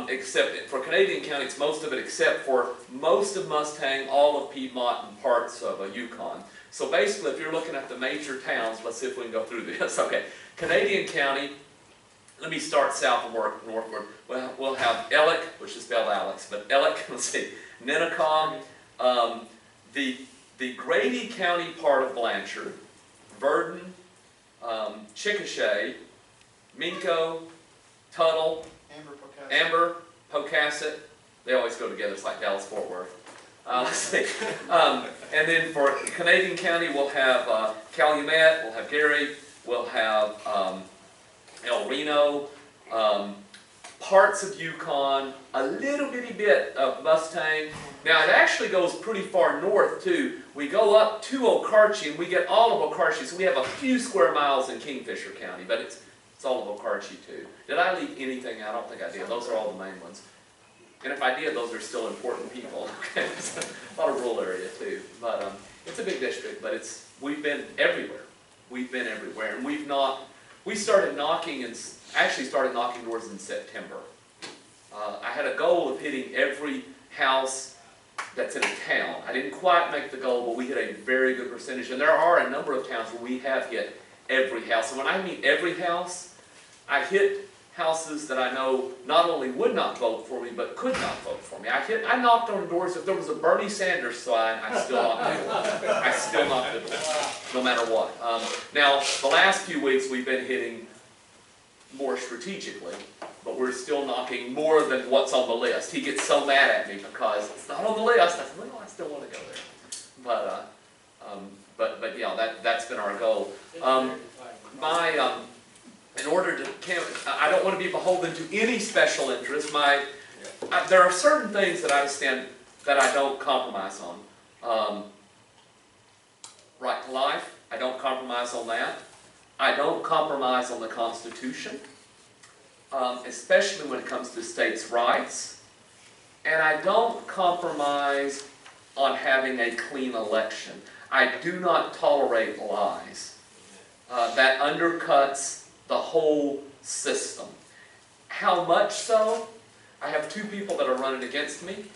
Except for Canadian County, it's most of it except for most of Mustang, all of Piedmont, and parts of Yukon. So basically, if you're looking at the major towns, let's see if we can go through this. Okay, Canadian County. Let me start south and work northward. Well, we'll have Ellick, which is spelled Alex, but Ellick. Let's see, Nenagh, the Grady County part of Blanchard, Verdon, Chickasha, Minco, Tuttle, Amber, Pocasset. They always go together. It's like Dallas-Fort Worth. Let's see. And then for Canadian County, we'll have Calumet, we'll have Gary, we'll have El Reno, parts of Yukon, a little bitty bit of Mustang. Now it actually goes pretty far north too. We go up to Okarche and we get all of Okarche. So we have a few square miles in Kingfisher County, but it's all of Okarche too. Did I leave anything out? I don't think I did. Those are all the main ones. And if I did, those are still important people. Okay, it's a lot of rural area too. But it's a big district, but we've been everywhere. We've been everywhere, and we started knocking and actually started knocking doors in September. I had a goal of hitting every house that's in a town. I didn't quite make the goal, but we hit a very good percentage. And there are a number of towns where we have hit every house. And when I mean every house, I hit houses that I know not only would not vote for me, but could not vote for me. I knocked on doors. If there was a Bernie Sanders sign, I still knocked the door. I still knocked the door, no matter what. Now, the last few weeks we've been hitting more strategically, but we're still knocking more than what's on the list. He gets so mad at me because it's not on the list. I said, well, I still want to go there. But yeah, that's been our goal. In order to, I don't want to be beholden to any special interest. There are certain things that I don't compromise on. Right to life, I don't compromise on that. I don't compromise on the Constitution, especially when it comes to states' rights. And I don't compromise on having a clean election. I do not tolerate lies. That undercuts the whole system. How much so? I have two people that are running against me.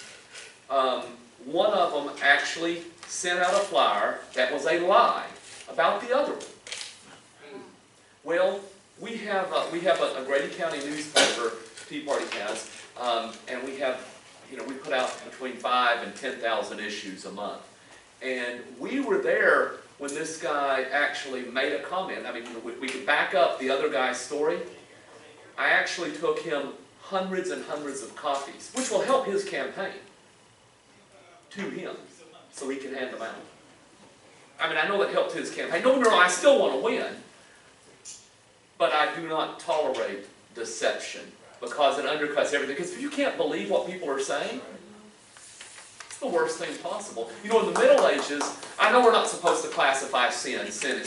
One of them actually sent out a flyer that was a lie about the other one. Well, we have a Grady County newspaper, Tea Party has, and we have, we put out between 5,000 and 10,000 issues a month. And we were there when this guy actually made a comment. I mean, we could back up the other guy's story. I actually took him hundreds and hundreds of copies, which will help his campaign, to him, so he can hand them out. I mean, I know that helped his campaign. Don't get me wrong, I still want to win, but I do not tolerate deception because it undercuts everything. Because if you can't believe what people are saying, the worst thing possible. In the Middle Ages, I know we're not supposed to classify sin is sin,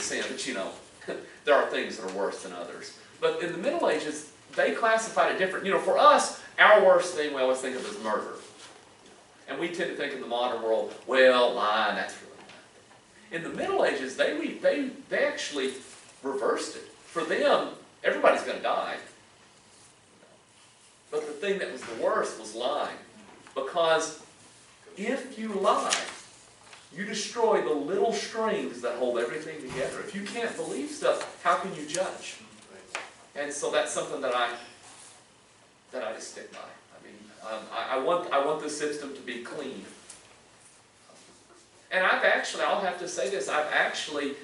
but there are things that are worse than others. But in the Middle Ages, they classified it different. For us, our worst thing we always think of is murder. And we tend to think in the modern world, well, lying, that's really bad. In the Middle Ages, they actually reversed it. For them, everybody's going to die. But the thing that was the worst was lying. Because if you lie, you destroy the little strings that hold everything together. If you can't believe stuff, how can you judge? And so that's something that I just stick by. I want the system to be clean. And I'll have to say this, I've actually,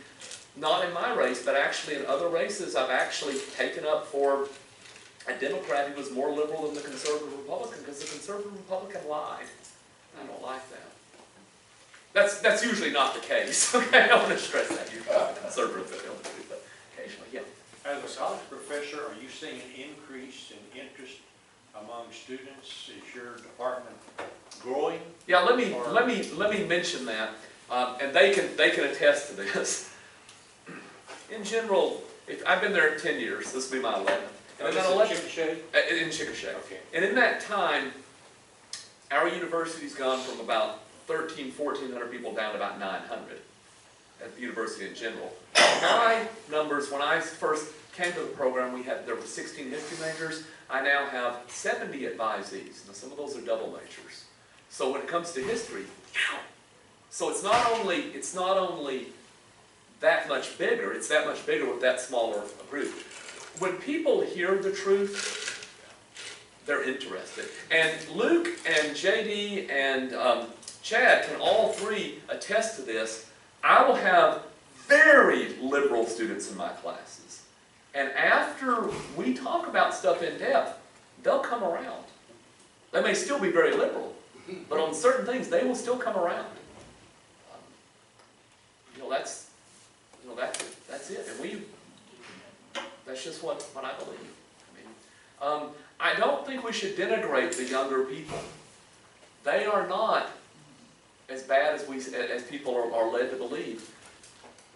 not in my race, but actually in other races, I've actually taken up for a Democrat who was more liberal than the conservative Republican, because the conservative Republican lied. I don't like that. That's usually not the case. Okay, I want to stress that. You're conservative, but occasionally, yeah. As a college professor, are you seeing an increase in interest among students? Is your department growing? Yeah, let me mention that, and they can attest to this. In general, I've been there 10 years. This will be my 11th. And in Chickasha? In Chickasha. Okay. And in that time, our university's gone from about 1,400 people down to about 900 at the university in general. My numbers, when I first came to the program, there were 16 history majors. I now have 70 advisees. Now some of those are double majors. So when it comes to history, so it's not only that much bigger, it's that much bigger with that smaller group. When people hear the truth, they're interested. And Luke and JD and Chad can all three attest to this. I will have very liberal students in my classes. And after we talk about stuff in depth, they'll come around. They may still be very liberal, but on certain things, they will still come around. That's it. And that's just what I believe. I don't think we should denigrate the younger people. They are not as bad as people are led to believe.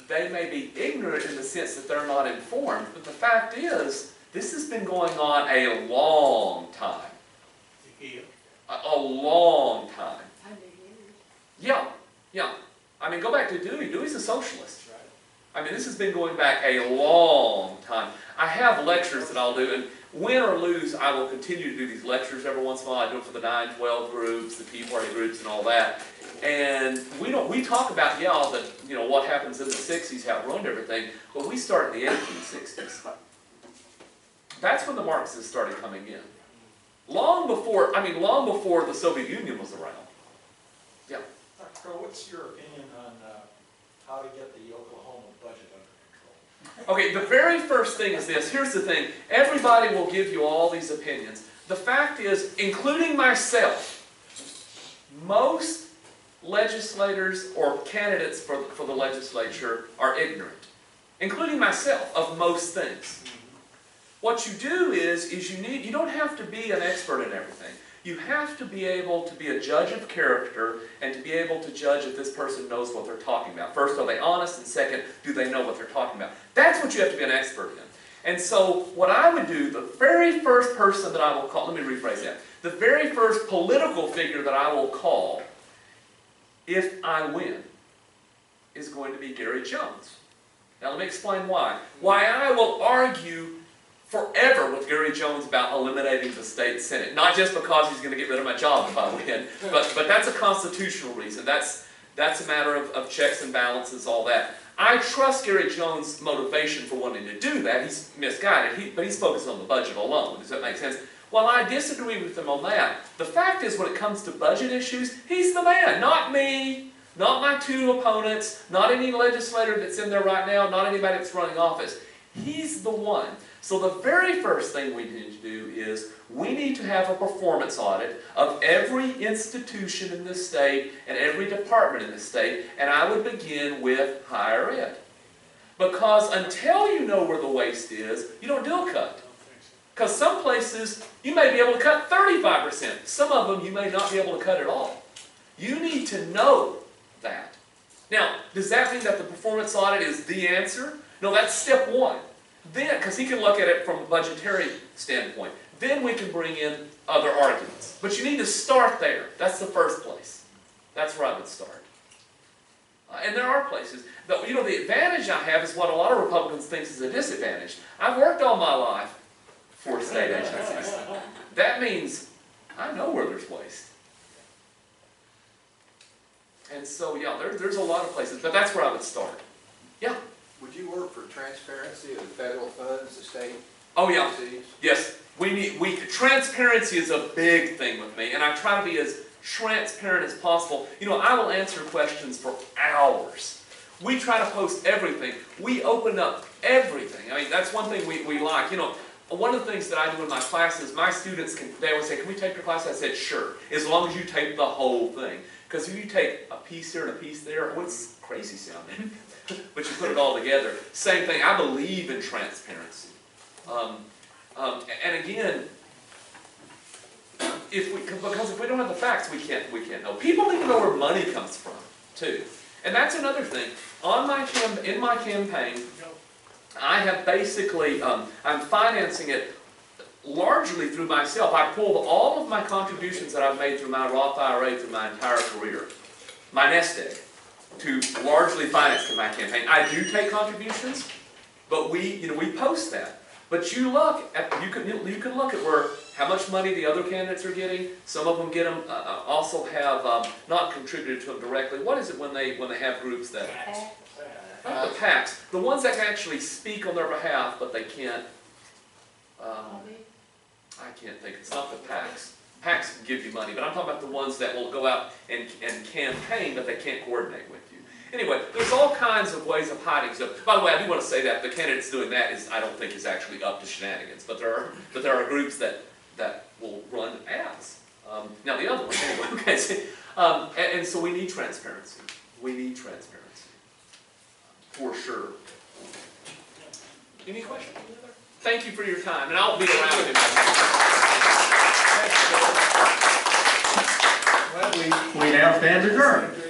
They may be ignorant in the sense that they're not informed, but the fact is, this has been going on a long time. A long time. Yeah, yeah. I mean, go back to Dewey. Dewey's a socialist. I mean, this has been going back a long time. I have lectures that I'll do, and win or lose, I will continue to do these lectures every once in a while. I do it for the 9-12 groups, the Tea Party groups, and all that. And we talk about, what happens in the 60s, how it ruined everything, but we start in the 1860s. That's when the Marxists started coming in. Long before the Soviet Union was around. Yeah. Dr. Crow, what's your opinion on how to get the Oklahoma budget under control? Okay, the very first thing is this. Here's the thing. Everybody will give you all these opinions. The fact is, including myself, most legislators or candidates for the legislature are ignorant, including myself, of most things. What you do is you don't have to be an expert in everything. You have to be able to be a judge of character and to be able to judge if this person knows what they're talking about. First, are they honest? And second, do they know what they're talking about? That's what you have to be an expert in. And so what I would do, the very first person that I will call, let me rephrase that, the very first political figure that I will call if I win is going to be Gary Jones. Now let me explain why. Why I will argue forever with Gary Jones about eliminating the state senate. Not just because he's going to get rid of my job if I win, but that's a constitutional reason. That's a matter of checks and balances, all that. I trust Gary Jones' motivation for wanting to do that. He's misguided, but he's focused on the budget alone. Does that make sense? While I disagree with him on that, the fact is when it comes to budget issues, he's the man, not me, not my two opponents, not any legislator that's in there right now, not anybody that's running office. He's the one. So the very first thing we need to do is we need to have a performance audit of every institution in the state and every department in the state, and I would begin with higher ed. Because until you know where the waste is, you don't do a cut. Because some places you may be able to cut 35%. Some of them you may not be able to cut at all. You need to know that. Now, does that mean that the performance audit is the answer? No, that's step one. Then, because he can look at it from a budgetary standpoint, then we can bring in other arguments. But you need to start there. That's the first place. That's where I would start. And there are places. The advantage I have is what a lot of Republicans think is a disadvantage. I've worked all my life for state agencies. That means I know where there's waste. And so, yeah, there's a lot of places, but that's where I would start. Yeah? Would you work for transparency of the federal funds, the state? Oh, yeah. Agencies? Yes. Transparency is a big thing with me, and I try to be as transparent as possible. I will answer questions for hours. We try to post everything. We open up everything. I mean, that's one thing we like. One of the things that I do in my classes, my students, they always say, can we tape your class? I said, sure, as long as you tape the whole thing. Because if you take a piece here and a piece there, it's crazy sounding. But you put it all together. Same thing, I believe in transparency. And again, because if we don't have the facts, we can't know. People need to know where money comes from, too. And that's another thing. In my campaign, I have basically, I'm financing it largely through myself. I pulled all of my contributions that I've made through my Roth IRA through my entire career, my nest egg, to largely finance my campaign. I do take contributions, but we post that. But you can look at where how much money the other candidates are getting. Some of them also have not contributed to them directly. What is it when they have groups that? Not the PACs. The ones that can actually speak on their behalf, but they can't. I can't think. It's not the PACs. PACs can give you money, but I'm talking about the ones that will go out and campaign, but they can't coordinate with you. Anyway, there's all kinds of ways of hiding stuff. By the way, I do want to say that the candidates doing that I don't think is actually up to shenanigans, but there are groups that will run ads. Now the other one, anyway. Okay, and so we need transparency. We need transparency, for sure. Any questions? Thank you for your time, and I'll be around if We now stand adjourned.